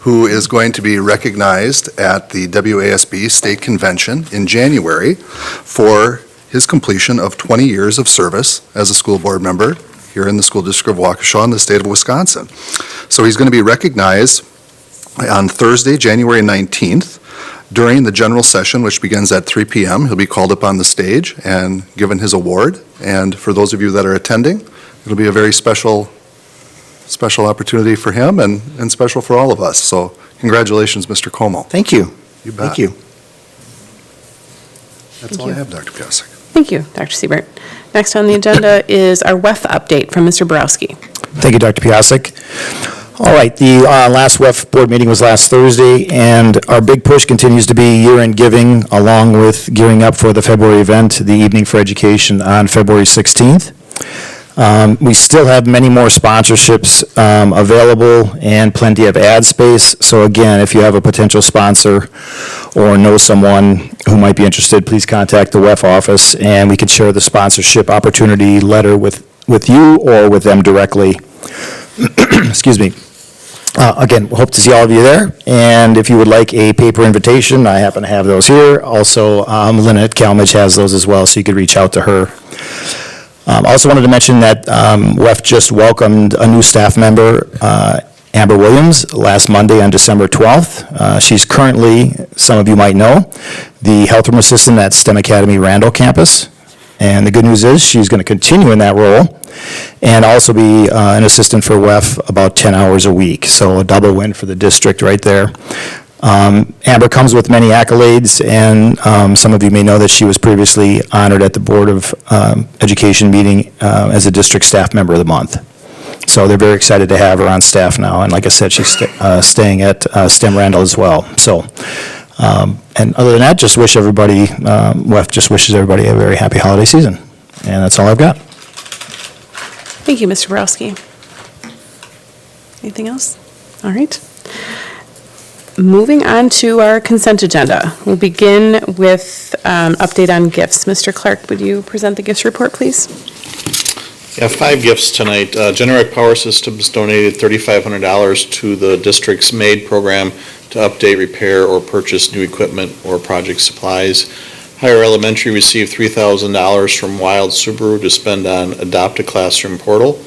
who is going to be recognized at the WASB State Convention in January for his completion of 20 years of service as a school board member here in the School District of Waukesha in the state of Wisconsin. So he's going to be recognized on Thursday, January 19th, during the general session, which begins at 3 p.m. He'll be called up on the stage and given his award. And for those of you that are attending, it'll be a very special opportunity for him and special for all of us. So congratulations, Mr. Como. Thank you. You bet. Thank you. That's all I have, Dr. Piasek. Thank you, Dr. Siebert. Next on the agenda is our WEF update from Mr. Borowski. Thank you, Dr. Piasek. All right, the last WEF board meeting was last Thursday, and our big push continues to be year-end giving, along with gearing up for the February event, the Evening for Education, on February 16th. We still have many more sponsorships available and plenty of ad space. So again, if you have a potential sponsor or know someone who might be interested, please contact the WEF office, and we can share the sponsorship opportunity letter with you or with them directly. Excuse me. Again, hope to see all of you there, and if you would like a paper invitation, I happen to have those here. Also, Lynette Calmage has those as well, so you could reach out to her. Also wanted to mention that WEF just welcomed a new staff member, Amber Williams, last Monday on December 12th. She's currently, some of you might know, the health room assistant at STEM Academy Randall campus. And the good news is she's going to continue in that role and also be an assistant for WEF about 10 hours a week. So a double win for the district right there. Amber comes with many accolades, and some of you may know that she was previously honored at the Board of Education meeting as a district staff member of the month. So they're very excited to have her on staff now, and like I said, she's staying at STEM Randall as well. So, and other than that, just wish everybody, WEF just wishes everybody a very happy holiday season. And that's all I've got. Thank you, Mr. Borowski. Anything else? All right. Moving on to our consent agenda. We'll begin with update on gifts. Mr. Clark, would you present the gifts report, please? Yeah, 5 gifts tonight. Generac Power Systems donated $3,500 to the district's MAID program to update, repair, or purchase new equipment or project supplies. Higher Elementary received $3,000 from Wild Subaru to spend on Adopt a Classroom portal,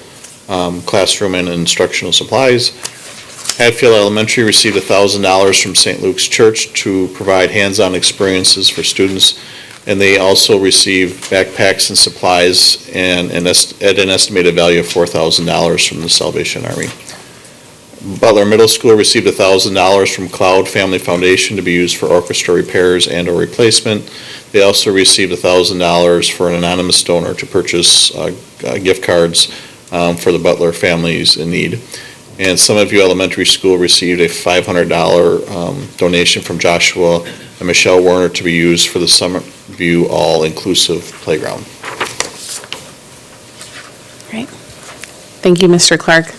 classroom and instructional supplies. Hatfield Elementary received $1,000 from St. Luke's Church to provide hands-on experiences for students, and they also received backpacks and supplies and at an estimated value of $4,000 from the Salvation Army. Butler Middle School received $1,000 from Cloud Family Foundation to be used for orchestra repairs and/or replacement. They also received $1,000 for an anonymous donor to purchase gift cards for the Butler families in need. And Summitview Elementary School received a $500 donation from Joshua and Michelle Werner to be used for the Summitview All-Inclusive Playground. Great. Thank you, Mr. Clark.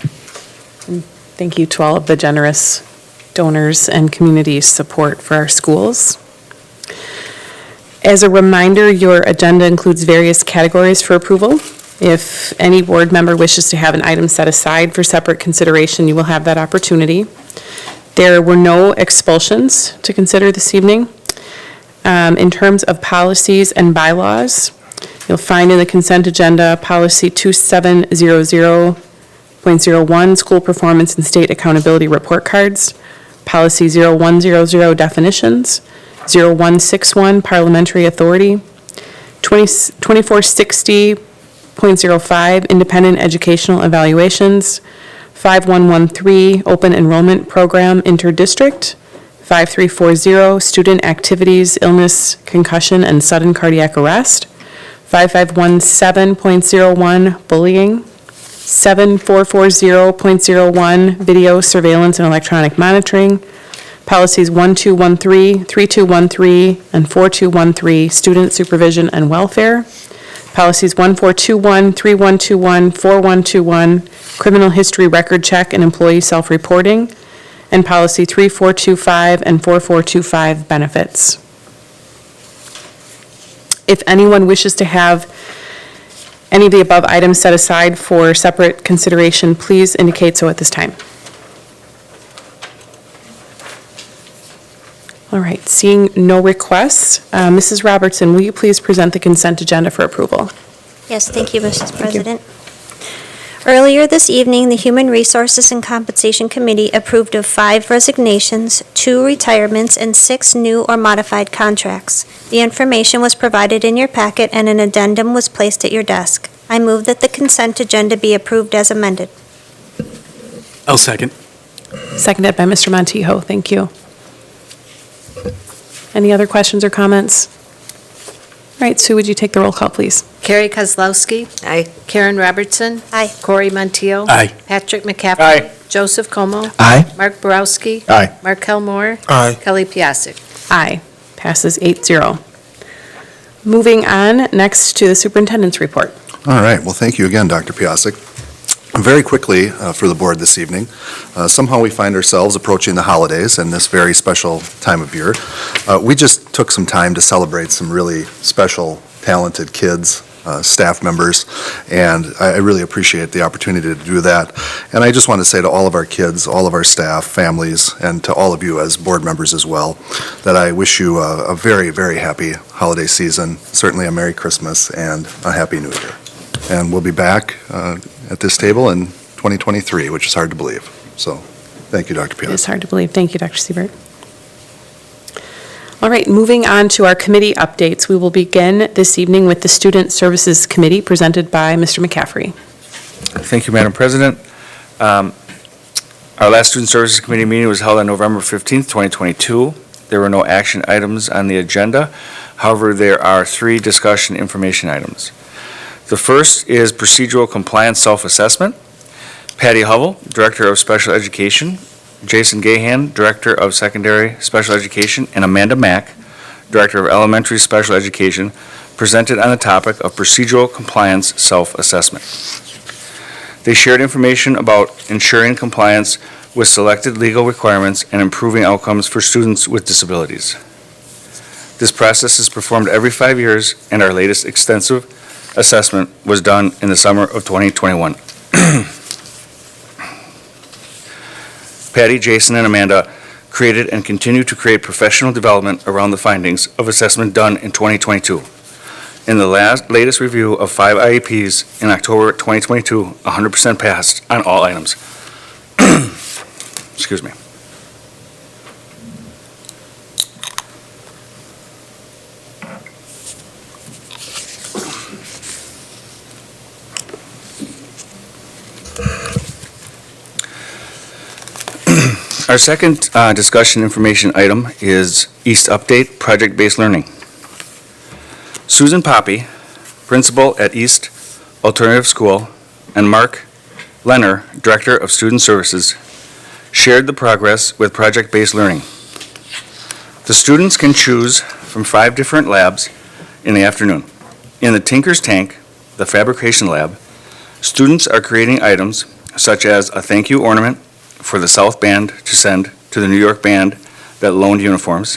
And thank you to all of the generous donors and community support for our schools. As a reminder, your agenda includes various categories for approval. If any board member wishes to have an item set aside for separate consideration, you will have that opportunity. There were no expulsions to consider this evening. In terms of policies and bylaws, you'll find in the consent agenda policy 2700.01, school performance and state accountability report cards, policy 0100, definitions, 0161, parliamentary authority, 2460.05, independent educational evaluations, 5113, open enrollment program interdistrict, 5340, student activities, illness, concussion, and sudden cardiac arrest, 5517.01, bullying, 7440.01, video surveillance and electronic monitoring, policies 1213, 3213, and 4213, student supervision and welfare, policies 1421, 3121, 4121, criminal history record check and employee self-reporting, and policy 3425 and 4425, benefits. If anyone wishes to have any of the above items set aside for separate consideration, please indicate so at this time. All right, seeing no requests, Mrs. Robertson, will you please present the consent agenda for approval? Yes, thank you, Mrs. President. Earlier this evening, the Human Resources and Compensation Committee approved of 5 resignations, 2 retirements, and 6 new or modified contracts. The information was provided in your packet and an addendum was placed at your desk. I move that the consent agenda be approved as amended. I'll second. Seconded by Mr. Montijo, thank you. Any other questions or comments? All right, Sue, would you take the roll call, please? Carrie Kozlowski. Aye. Karen Robertson. Aye. Corey Montijo. Aye. Patrick McCaffrey. Aye. Joseph Como. Aye. Mark Borowski. Aye. Markel Moore. Aye. Kelly Piasek. Aye, passes 8-0. Moving on, next to the superintendent's report. All right, well, thank you again, Dr. Piasek. Very quickly for the board this evening, somehow we find ourselves approaching the holidays and this very special time of year. We just took some time to celebrate some really special, talented kids, staff members, and I really appreciate the opportunity to do that. And I just want to say to all of our kids, all of our staff, families, and to all of you as board members as well, that I wish you a very, very happy holiday season, certainly a Merry Christmas and a Happy New Year. And we'll be back at this table in 2023, which is hard to believe. So, thank you, Dr. Piasek. It's hard to believe. Thank you, Dr. Siebert. All right, moving on to our committee updates. We will begin this evening with the Student Services Committee presented by Mr. McCaffrey. Thank you, Madam President. Our last Student Services Committee meeting was held on November 15th, 2022. There were no action items on the agenda. However, there are 3 discussion information items. The first is procedural compliance self-assessment. Patty Hovell, Director of Special Education, Jason Gahan, Director of Secondary Special Education, and Amanda Mack, Director of Elementary Special Education, presented on the topic of procedural compliance self-assessment. They shared information about ensuring compliance with selected legal requirements and improving outcomes for students with disabilities. This process is performed every 5 years, and our latest extensive assessment was done in the summer of 2021. Patty, Jason, and Amanda created and continue to create professional development around the findings of assessment done in 2022. In the latest review of 5 IEPs in October 2022, 100% passed on all items. Excuse me. Our second discussion information item is East Update Project-Based Learning. Susan Poppy, Principal at East Alternative School, and Mark Lenner, Director of Student Services, shared the progress with project-based learning. The students can choose from 5 different labs in the afternoon. In the Tinker's Tank, the fabrication lab, students are creating items such as a thank you ornament for the South Band to send to the New York band that loaned uniforms.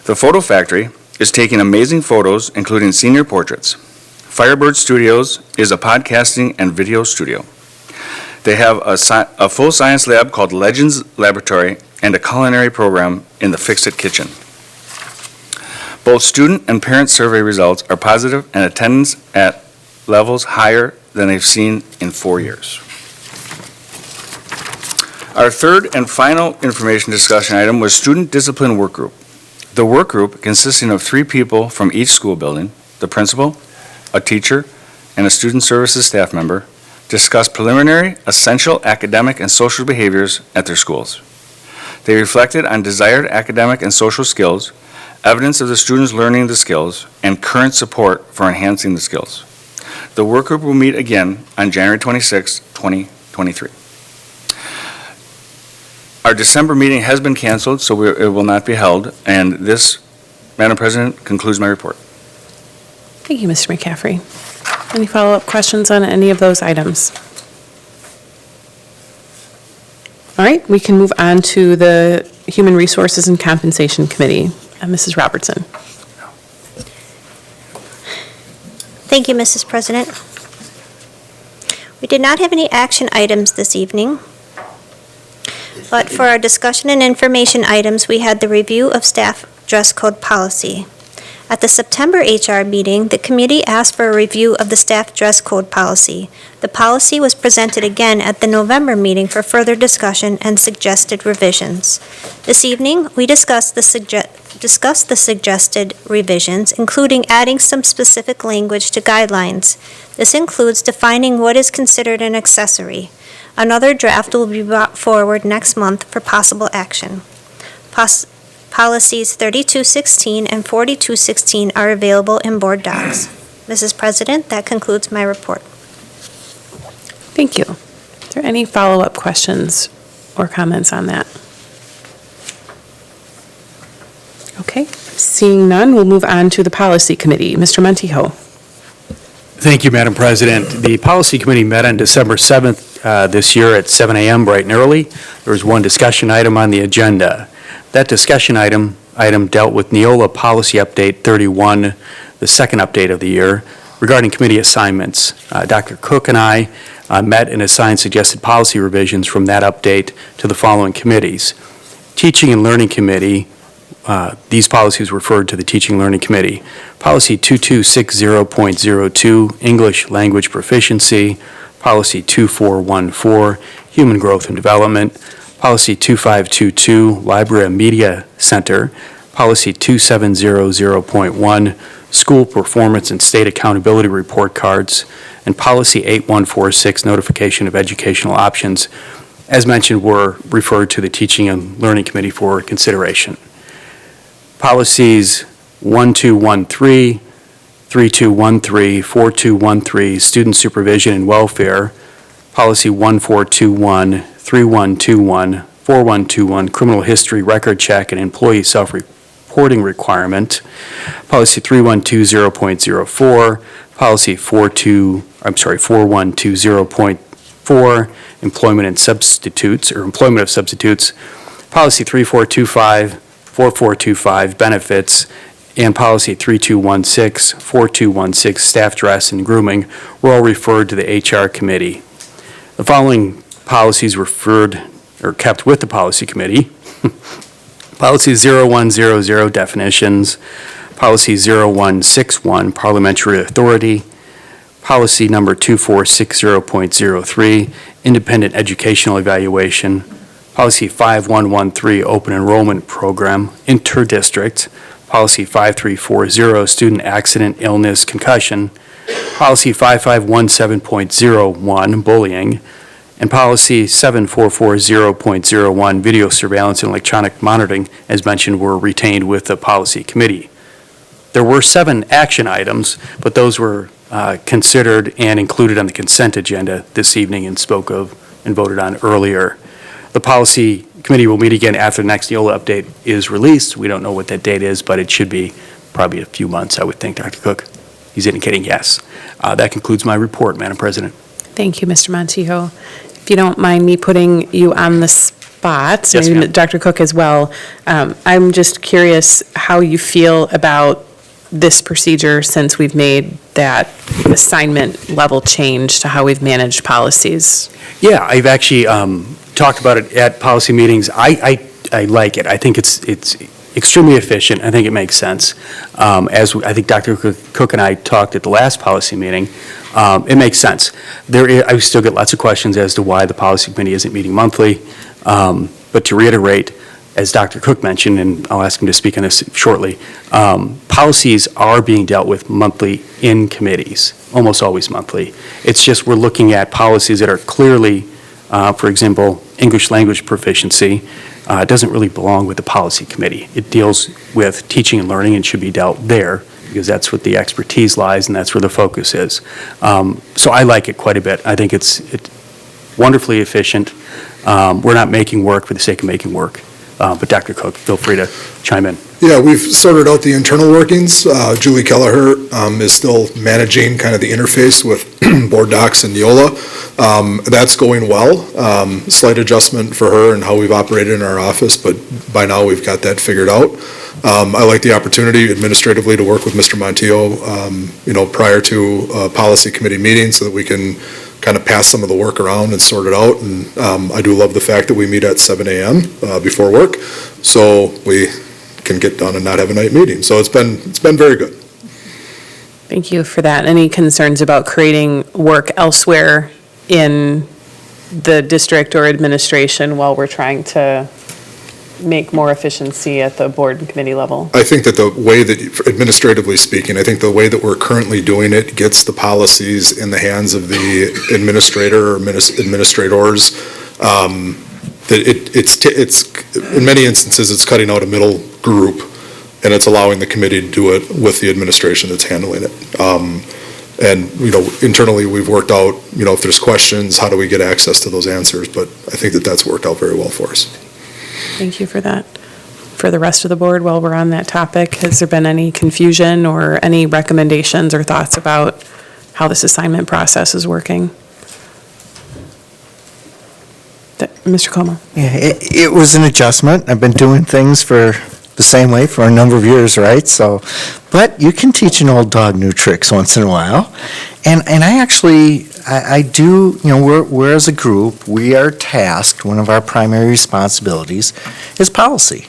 The Photo Factory is taking amazing photos, including senior portraits. Firebird Studios is a podcasting and video studio. They have a full science lab called Legends Laboratory and a culinary program in the Fix-It Kitchen. Both student and parent survey results are positive and attendance at levels higher than they've seen in 4 years. Our third and final information discussion item was Student Discipline Work Group. The work group, consisting of 3 people from each school building, the principal, a teacher, and a student services staff member, discussed preliminary, essential academic and social behaviors at their schools. They reflected on desired academic and social skills, evidence of the students learning the skills, and current support for enhancing the skills. The work group will meet again on January 26, 2023. Our December meeting has been canceled, so it will not be held, and this, Madam President, concludes my report. Thank you, Mr. McCaffrey. Any follow-up questions on any of those items? All right, we can move on to the Human Resources and Compensation Committee. Mrs. Robertson. Thank you, Mrs. President. We did not have any action items this evening, but for our discussion and information items, we had the review of staff dress code policy. At the September HR meeting, the committee asked for a review of the staff dress code policy. The policy was presented again at the November meeting for further discussion and suggested revisions. This evening, we discussed the suggested revisions, including adding some specific language to guidelines. This includes defining what is considered an accessory. Another draft will be brought forward next month for possible action. Policies 3216 and 4216 are available in board docs. Mrs. President, that concludes my report. Thank you. Are there any follow-up questions or comments on that? Okay, seeing none, we'll move on to the Policy Committee. Mr. Montijo. Thank you, Madam President. The Policy Committee met on December 7th this year at 7 a.m. bright and early. There was one discussion item on the agenda. That discussion item dealt with Neola Policy Update 31, the second update of the year, regarding committee assignments. Dr. Cook and I met and assigned suggested policy revisions from that update to the following committees. Teaching and Learning Committee, these policies referred to the Teaching and Learning Committee. Policy 2260.02, English Language Proficiency. Policy 2414, Human Growth and Development. Policy 2522, Library and Media Center. Policy 2700.1, School Performance and State Accountability Report Cards. And Policy 8146, Notification of Educational Options, as mentioned, were referred to the Teaching and Learning Committee for consideration. Policies 1213, 3213, 4213, Student Supervision and Welfare. Policy 1421, 3121, 4121, Criminal History Record Check and Employee Self-Reporting Requirement. Policy 3120.04, Policy 4120.4, Employment and Substitutes, or Employment of Substitutes. Policy 4425, Benefits, and Policy 3216, 4216, Staff Dress and Grooming, were all referred to the HR Committee. The following policies referred or kept with the Policy Committee. Policy 0100, Definitions. Policy 0161, Parliamentary Authority. Policy number 2460.03, Independent Educational Evaluation. Policy 5113, Open Enrollment Program, Interdistrict. Policy 5340, Student Accident, Illness, Concussion. Policy 5517.01, Bullying. And Policy 7440.01, Video Surveillance and Electronic Monitoring, as mentioned, were retained with the Policy Committee. There were 7 action items, but those were considered and included on the consent agenda this evening and spoke of and voted on earlier. The Policy Committee will meet again after the next Neola update is released. We don't know what that date is, but it should be probably a few months, I would think, Dr. Cook. He's indicating yes. That concludes my report, Madam President. Thank you, Mr. Montijo. If you don't mind me putting you on the spot, Yes, maybe ma'am. Dr. Cook as well, I'm just curious how you feel about this procedure since we've made that assignment level change to how we've managed policies. Yeah, I've actually talked about it at policy meetings. I like it. I think it's extremely efficient. I think it makes sense. I think Dr. Cook and I talked at the last policy meeting, it makes sense. I still get lots of questions as to why the policy committee isn't meeting monthly. But to reiterate, as Dr. Cook mentioned, and I'll ask him to speak on this shortly, policies are being dealt with monthly in committees, almost always monthly. It's just we're looking at policies that are clearly, for example, English language proficiency doesn't really belong with the policy committee. It deals with teaching and learning and should be dealt there because that's what the expertise lies and that's where the focus is. So I like it quite a bit. I think it's wonderfully efficient. We're not making work for the sake of making work. But Dr. Cook, feel free to chime in. Yeah, we've sorted out the internal workings. Julie Kelleher is still managing kind of the interface with board docs and Neola. That's going well. Slight adjustment for her and how we've operated in our office, but by now we've got that figured out. I like the opportunity administratively to work with Mr. Montijo, prior to policy committee meetings so that we can kind of pass some of the work around and sort it out. And I do love the fact that we meet at 7 a.m. Before work, so we can get done and not have a night meeting. So it's been very good. Thank you for that. Any concerns about creating work elsewhere in the district or administration while we're trying to make more efficiency at the board and committee level? I think that the way that, administratively speaking, I think the way that we're currently doing it gets the policies in the hands of the administrator or administrators. It's in many instances, it's cutting out a middle group, and it's allowing the committee to do it with the administration that's handling it. And, internally, we've worked out, if there's questions, how do we get access to those answers? But I think that that's worked out very well for us. Thank you for that. For the rest of the board, while we're on that topic, has there been any confusion or any recommendations or thoughts about how this assignment process is working. Mr. Como? Yeah, it was an adjustment. I've been doing things for the same way for a number of years, right? So, but you can teach an old dog new tricks once in a while. And I actually, I do, we're as a group, we are tasked, one of our primary responsibilities is policy.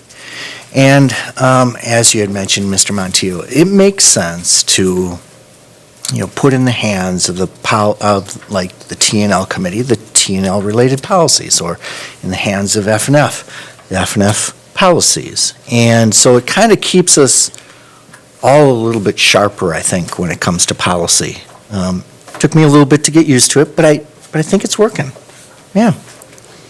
And as you had mentioned, Mr. Montiel, it makes sense to, put in the hands of the T&L committee, the T&L related policies, or in the hands of F&F, the F&F policies. And so it kind of keeps us all a little bit sharper, I think, when it comes to policy. Took me a little bit to get used to it, but I think it's working. Yeah.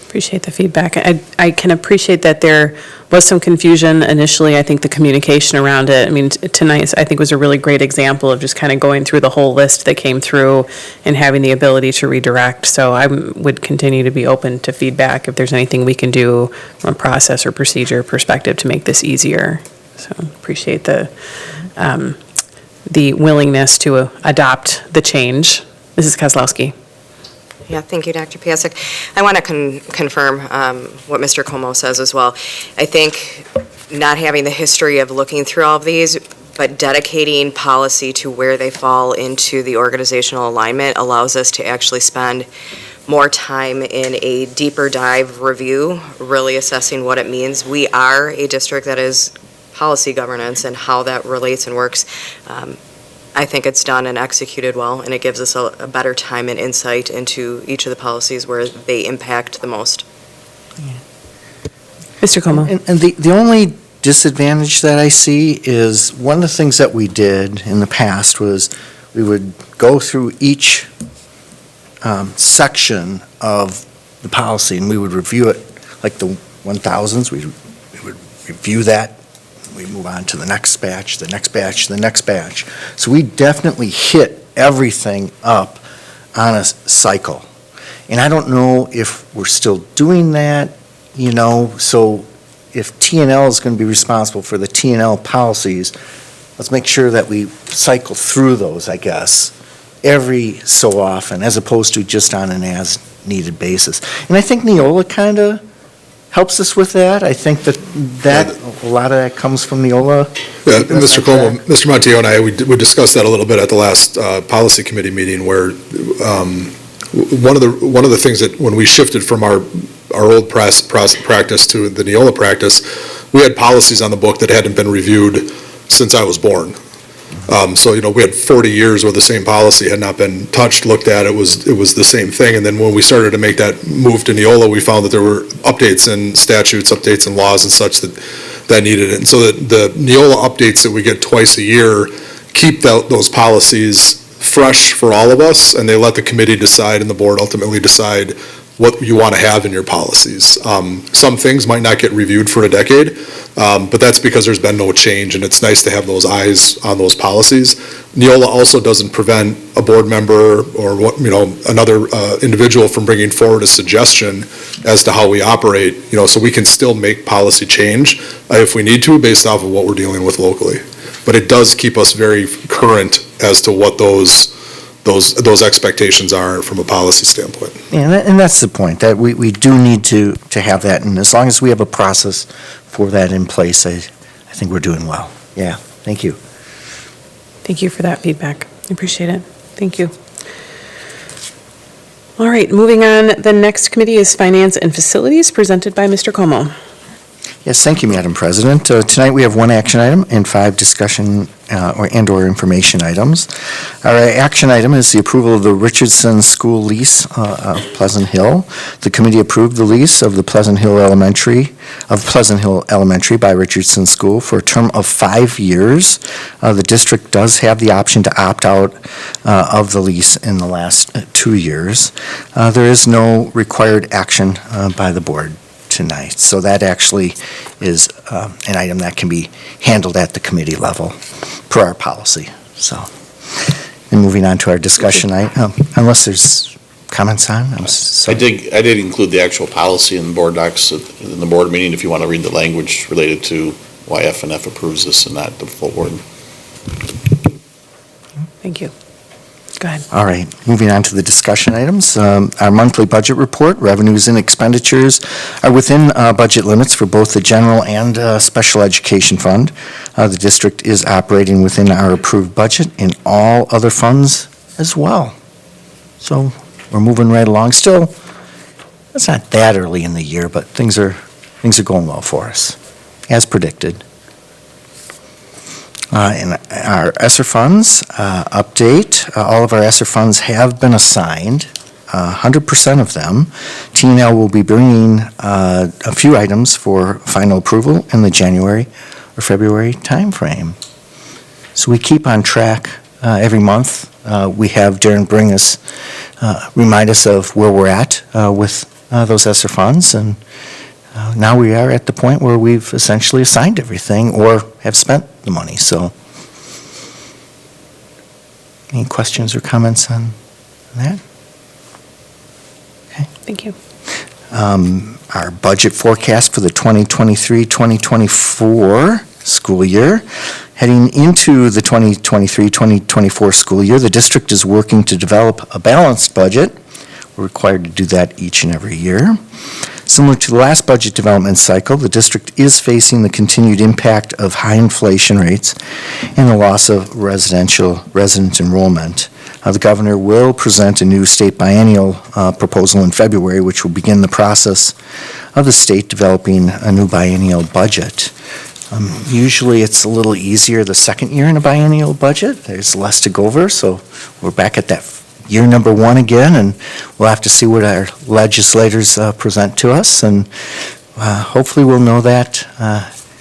Appreciate the feedback. I can appreciate that there was some confusion initially. I think the communication around it, I mean, tonight, I think, was a really great example of just kind of going through the whole list that came through and having the ability to redirect. So I would continue to be open to feedback if there's anything we can do from a process or procedure perspective to make this easier. So appreciate the willingness to adopt the change. Mrs. Kozlowski. Yeah, thank you, Dr. Piasek. I want to confirm what Mr. Como says as well. I think not having the history of looking through all of these, but dedicating policy to where they fall into the organizational alignment allows us to actually spend more time in a deeper dive review, really assessing what it means. We are a district that is policy governance and how that relates and works. I think it's done and executed well, and it gives us a better time and insight into each of the policies where they impact the most. Mr. Como. And the only disadvantage that I see is one of the things that we did in the past was we would go through each section of the policy and we would review it, like the 1000s, we would review that. We move on to the next batch, the next batch, the next batch. So we definitely hit everything up on a cycle. And I don't know if we're still doing that, so if T&L is going to be responsible for the T&L policies, let's make sure that we cycle through those, I guess, every so often, as opposed to just on an as-needed basis. And I think Neola kind of helps us with that. I think that a lot of that comes from Neola. Yeah, Mr. Como, Mr. Montiel and I, we discussed that a little bit at the last policy committee meeting where one of the things that when we shifted from our old practice to the Neola practice, we had policies on the book that hadn't been reviewed since I was born. So, we had 40 years where the same policy had not been touched, looked at, it was the same thing. And then when we started to make that move to Neola, we found that there were updates in statutes, updates in laws and such that needed it. And so the Neola updates that we get twice a year keep those policies fresh for all of us, and they let the committee decide and the board ultimately decide what you want to have in your policies. Some things might not get reviewed for a decade, but that's because there's been no change, and it's nice to have those eyes on those policies. Neola also doesn't prevent a board member or another individual from bringing forward a suggestion as to how we operate, so we can still make policy change if we need to based off of what we're dealing with locally. But it does keep us very current as to what those expectations are from a policy standpoint. Yeah, and that's the point, that we do need to have that, and as long as we have a process for that in place, I think we're doing well. Yeah, thank you. Thank you for that feedback. I appreciate it. Thank you. All right, moving on, the next committee is Finance and Facilities, presented by Mr. Como. Yes, thank you, Madam President. Tonight we have one action item and 5 discussion or information items. Our action item is the approval of the Richardson School lease of Pleasant Hill. The committee approved the lease of the Pleasant Hill Elementary by Richardson School for a term of 5 years. The district does have the option to opt out of the lease in the last 2 years. There is no required action by the board tonight. So that actually is an item that can be handled at the committee level per our policy. So, and moving on to our discussion, unless there's comments on, I'm sorry. I did include the actual policy in the board docs in the board meeting if you want to read the language related to why F&F approves this and not the full board. Thank you. Go ahead. All right, moving on to the discussion items. Our monthly budget report, revenues and expenditures are within budget limits for both the general and special education fund. The district is operating within our approved budget and all other funds as well. So we're moving right along. Still, it's not that early in the year, but things are going well for us, as predicted. In our ESSER funds update, all of our ESSER funds have been assigned, 100% of them. T&L will be bringing a few items for final approval in the January or February timeframe. So we keep on track every month. We have Darren bring us, remind us of where we're at with those ESSER funds, and now we are at the point where we've essentially assigned everything or have spent the money. So, any questions or comments on that? Okay. Thank you. Our budget forecast for the 2023-2024 school year. Heading into the 2023-2024 school year, the district is working to develop a balanced budget. We're required to do that each and every year. Similar to the last budget development cycle, the district is facing the continued impact of high inflation rates and the loss of resident enrollment. The governor will present a new state biennial proposal in February, which will begin the process of the state developing a new biennial budget. Usually it's a little easier the second year in a biennial budget. There's less to go over, so we're back at that year number one again, and we'll have to see what our legislators present to us, and hopefully we'll know that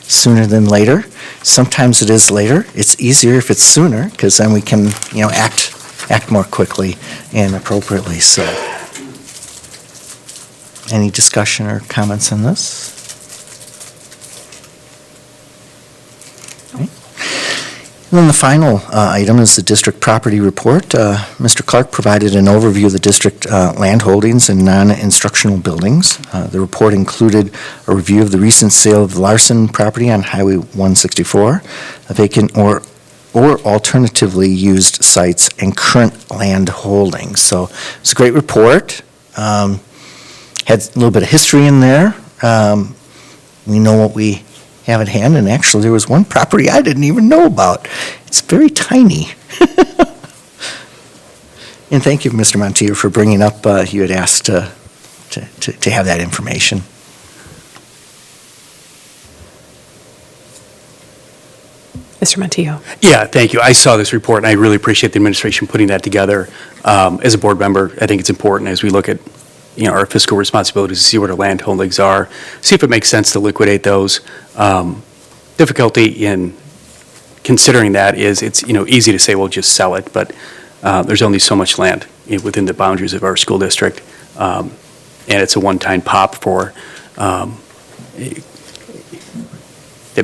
sooner than later. Sometimes it is later. It's easier if it's sooner, because then we can, act more quickly and appropriately. So, any discussion or comments on this? And then the final item is the district property report. Mr. Clark provided an overview of the district land holdings and non-instructional buildings. The report included a review of the recent sale of the Larson property on Highway 164, a vacant or alternatively used sites, and current land holdings. So it's a great report. Had a little bit of history in there. We know what we have at hand, and actually there was one property I didn't even know about. It's very tiny. And thank you, Mr. Montier, for bringing up, you had asked to have that information. Mr. Montijo. Yeah, thank you. I saw this report, and I really appreciate the administration putting that together. As a board member, I think it's important as we look at our fiscal responsibilities to see what our land holdings are, see if it makes sense to liquidate those. Difficulty in considering that is it's easy to say, well, just sell it, but there's only so much land within the boundaries of our school district, and it's a one-time pop for that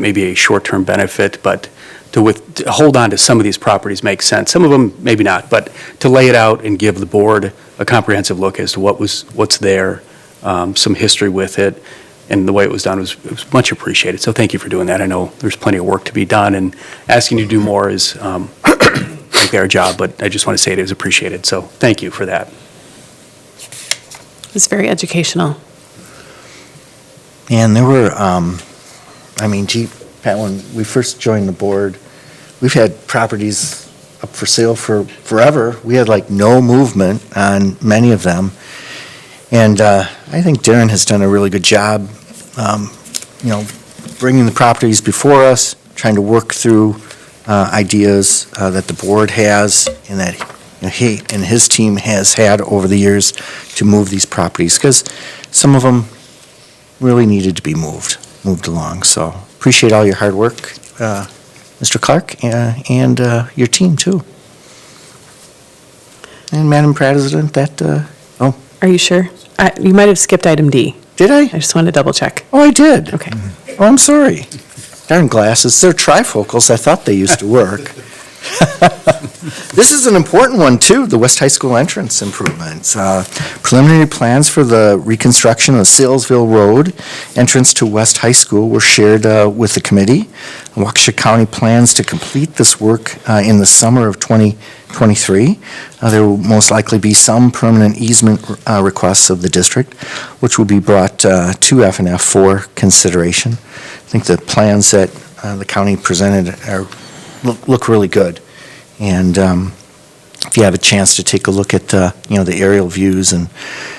may be a short-term benefit, but to hold on to some of these properties makes sense. Some of them maybe not, but to lay it out and give the board a comprehensive look as to what's there, some history with it, and the way it was done was much appreciated. So thank you for doing that. I know there's plenty of work to be done, and asking you to do more is our job, but I just want to say it is appreciated. So thank you for that. It's very educational. And there were, Pat, when we first joined the board, we've had properties up for sale for forever. We had no movement on many of them. And I think Darren has done a really good job, bringing the properties before us, trying to work through ideas that the board has and that he and his team has had over the years to move these properties, because some of them really needed to be moved along. So appreciate all your hard work, Mr. Clark, and your team too. And Madam President, Are you sure? You might have skipped item D. Did I? I just wanted to double check. Oh, I did. Okay. Oh, I'm sorry. Darn glasses. They're trifocals. I thought they used to work. This is an important one, too, the West High School entrance improvements. Preliminary plans for the reconstruction of the Salesville Road entrance to West High School were shared with the committee. Waukesha County plans to complete this work in the summer of 2023. 23. There will most likely be some permanent easement requests of the district, which will be brought to FNF for consideration. I think the plans that the county presented look really good. And if you have a chance to take a look at the aerial views and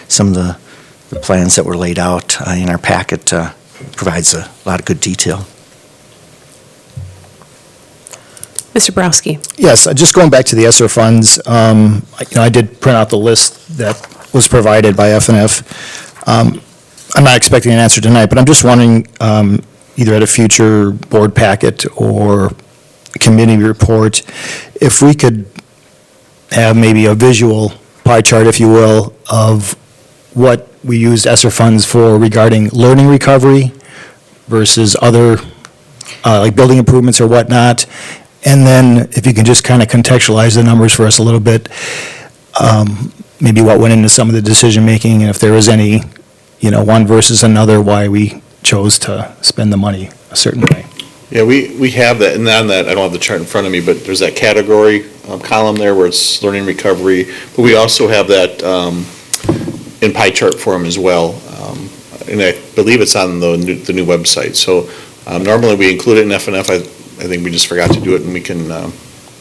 some of the plans that were laid out in our packet, provides a lot of good detail. Mr. Borowski. Yes, just going back to the ESSER funds, I did print out the list that was provided by FNF. I'm not expecting an answer tonight, but I'm just wondering, either at a future board packet or committee report, if we could have maybe a visual pie chart, if you will, of what we used ESSER funds for regarding learning recovery versus other, like building improvements or whatnot. And then if you can just kind of contextualize the numbers for us a little bit, maybe what went into some of the decision-making, and if there was any, one versus another, why we chose to spend the money a certain way. Yeah, we have that, and on that, I don't have the chart in front of me, but there's that category column there where it's learning recovery, but we also have that in pie chart form as well, and I believe it's on the new website. So normally we include it in FNF. I think we just forgot to do it, and we can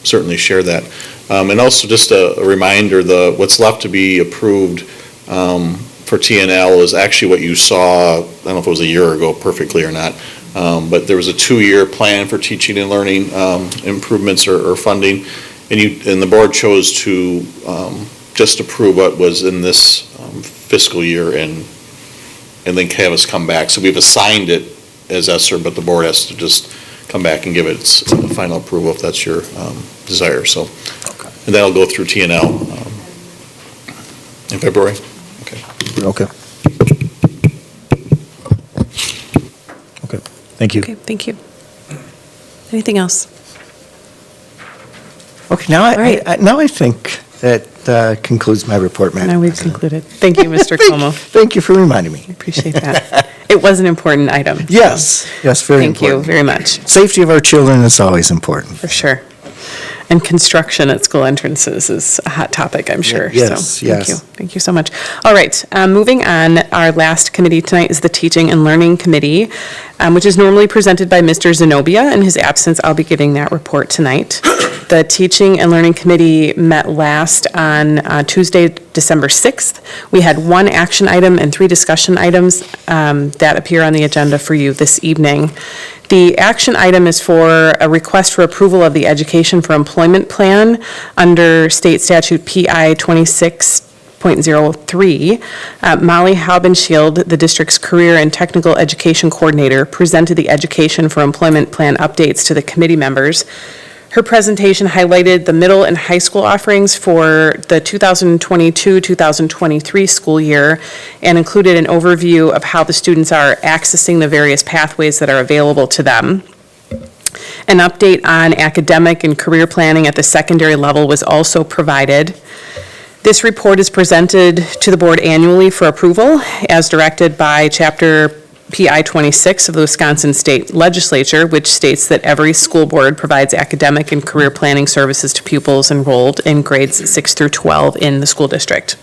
certainly share that. And also just a reminder, what's left to be approved for TNL is actually what you saw, I don't know if it was a year ago perfectly or not, but there was a 2-year plan for teaching and learning improvements or funding, and the board chose to just approve what was in this fiscal year and then have us come back. So we've assigned it as ESSER, but the board has to just come back and give it its final approval if that's your desire. So, and that'll go through TNL in February. Okay. Thank you. Okay, thank you. Anything else? Okay, now I think that concludes my report, Madam Now we've concluded. Thank you, Mr. Como. Thank you for reminding me. I appreciate that. It was an important item. Yes, very important. Thank you very much. Safety of our children is always important. For sure. And construction at school entrances is a hot topic, I'm sure. Yes, so, yes. Thank you. Thank you so much. All right, moving on, our last committee tonight is the Teaching and Learning Committee, which is normally presented by Mr. Zenobia. In his absence, I'll be giving that report tonight. The Teaching and Learning Committee met last on Tuesday, December 6th. We had 1 action item and 3 discussion items that appear on the agenda for you this evening. The action item is for a request for approval of the Education for Employment Plan under State Statute PI 26.03. Molly Haubenschild, the district's Career and Technical Education Coordinator, presented the Education for Employment Plan updates to the committee members. Her presentation highlighted the middle and high school offerings for the 2022-2023 school year and included an overview of how the students are accessing the various pathways that are available to them. An update on academic and career planning at the secondary level was also provided. This report is presented to the board annually for approval as directed by Chapter PI 26 of the Wisconsin State Legislature, which states that every school board provides academic and career planning services to pupils enrolled in grades 6 through 12 in the school district.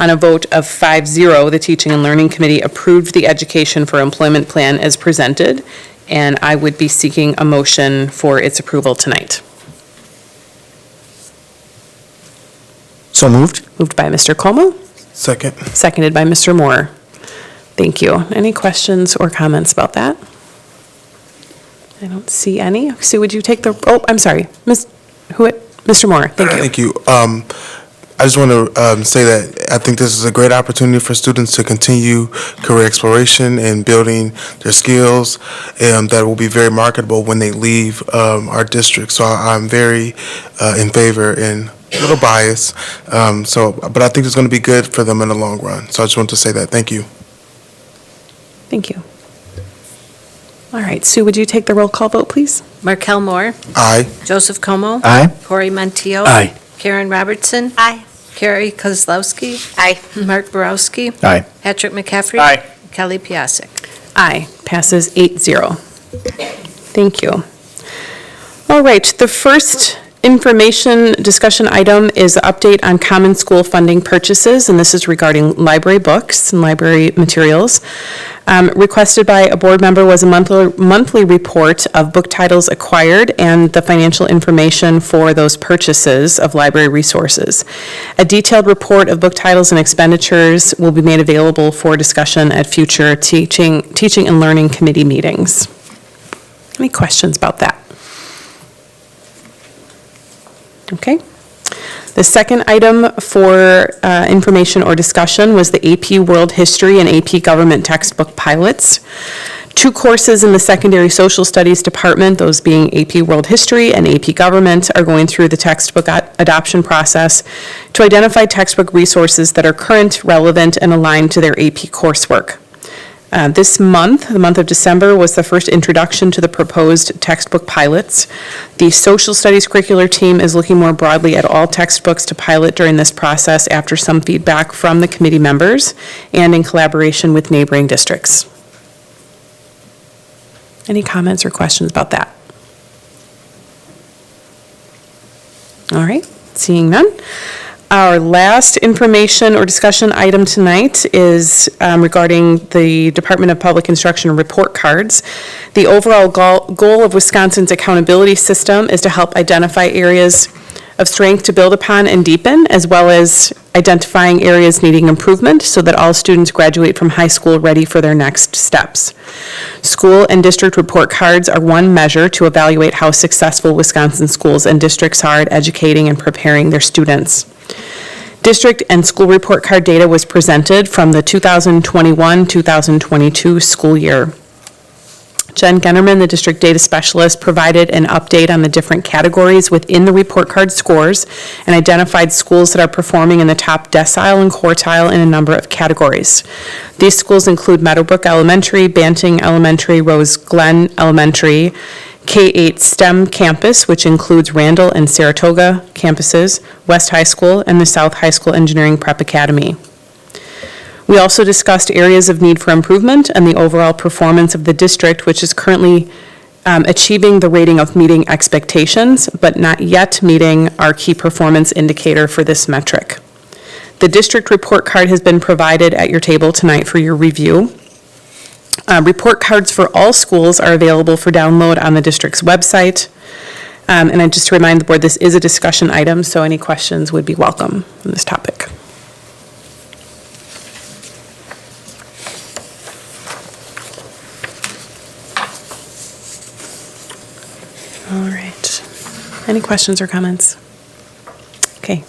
On a vote of 5-0, the Teaching and Learning Committee approved the Education for Employment Plan as presented, and I would be seeking a motion for its approval tonight. So moved. Moved by Mr. Como. Second. Seconded by Mr. Moore. Thank you. Any questions or comments about that? I don't see any. Sue, would you take the, I'm sorry. Mr. Moore, thank you. Thank you. I just want to say that I think this is a great opportunity for students to continue career exploration and building their skills that will be very marketable when they leave our district. So I'm very in favor and a little biased. But I think it's going to be good for them in the long run. So I just want to say that. Thank you. Thank you. All right, Sue, would you take the roll call vote, please? Markel Moore. Aye. Joseph Como. Aye. Corey Montiel. Aye. Karen Robertson. Aye. Carrie Kozlowski. Aye. Mark Borowski. Aye. Patrick McCaffrey. Aye. Kelly Piasek. Aye. Passes 8-0. Thank you. All right, the first Information discussion item is an update on common school funding purchases, and this is regarding library books and library materials. Requested by a board member was a monthly report of book titles acquired and the financial information for those purchases of library resources. A detailed report of book titles and expenditures will be made available for discussion at future teaching and learning committee meetings. Any questions about that? Okay. The second item for information or discussion was the AP World History and AP Government textbook pilots. 2 courses in the Secondary Social Studies Department, those being AP World History and AP Government, are going through the textbook adoption process to identify textbook resources that are current, relevant, and aligned to their AP coursework. This month, the month of December, was the first introduction to the proposed textbook pilots. The Social Studies curricular team is looking more broadly at all textbooks to pilot during this process after some feedback from the committee members and in collaboration with neighboring districts. Any comments or questions about that? All right, seeing none. Our last information or discussion item tonight is regarding the Department of Public Instruction report cards. The overall goal of Wisconsin's accountability system is to help identify areas of strength to build upon and deepen, as well as identifying areas needing improvement so that all students graduate from high school ready for their next steps. School and district report cards are one measure to evaluate how successful Wisconsin schools and districts are at educating and preparing their students. District and school report card data was presented from the 2021-2022 school year. Jen Gennerman, the district data specialist, provided an update on the different categories within the report card scores and identified schools that are performing in the top decile and quartile in a number of categories. These schools include Meadowbrook Elementary, Banting Elementary, Rose Glen Elementary, K-8 STEM campus, which includes Randall and Saratoga campuses, West High School, and the South High School Engineering Prep Academy. We also discussed areas of need for improvement and the overall performance of the district, which is currently achieving the rating of meeting expectations, but not yet meeting our key performance indicator for this metric. The district report card has been provided at your table tonight for your review. Report cards for all schools are available for download on the district's website. And I just to remind the board, this is a discussion item, so any questions would be welcome on this topic. All right. Any questions or comments? Okay.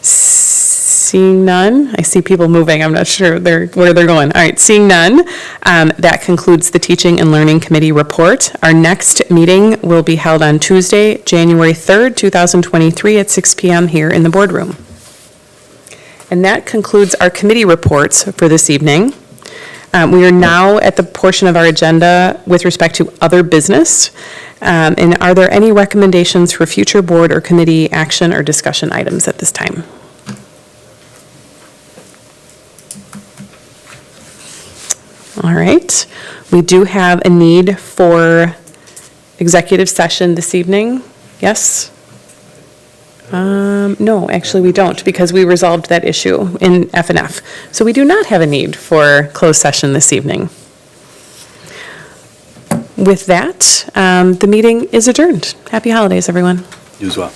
Seeing none, I see people moving. I'm not sure where they're going. All right, seeing none, that concludes the Teaching and Learning Committee report. Our next meeting will be held on Tuesday, January 3rd, 2023 at 6 p.m. here in the boardroom. And that concludes our committee reports for this evening. We are now at the portion of our agenda with respect to other business. And are there any recommendations for future board or committee action or discussion items at this time? All right. We do have a need for executive session this evening. Yes? No, actually we don't, because we resolved that issue in F&F. So we do not have a need for closed session this evening. With that, the meeting is adjourned. Happy holidays, everyone. You as well.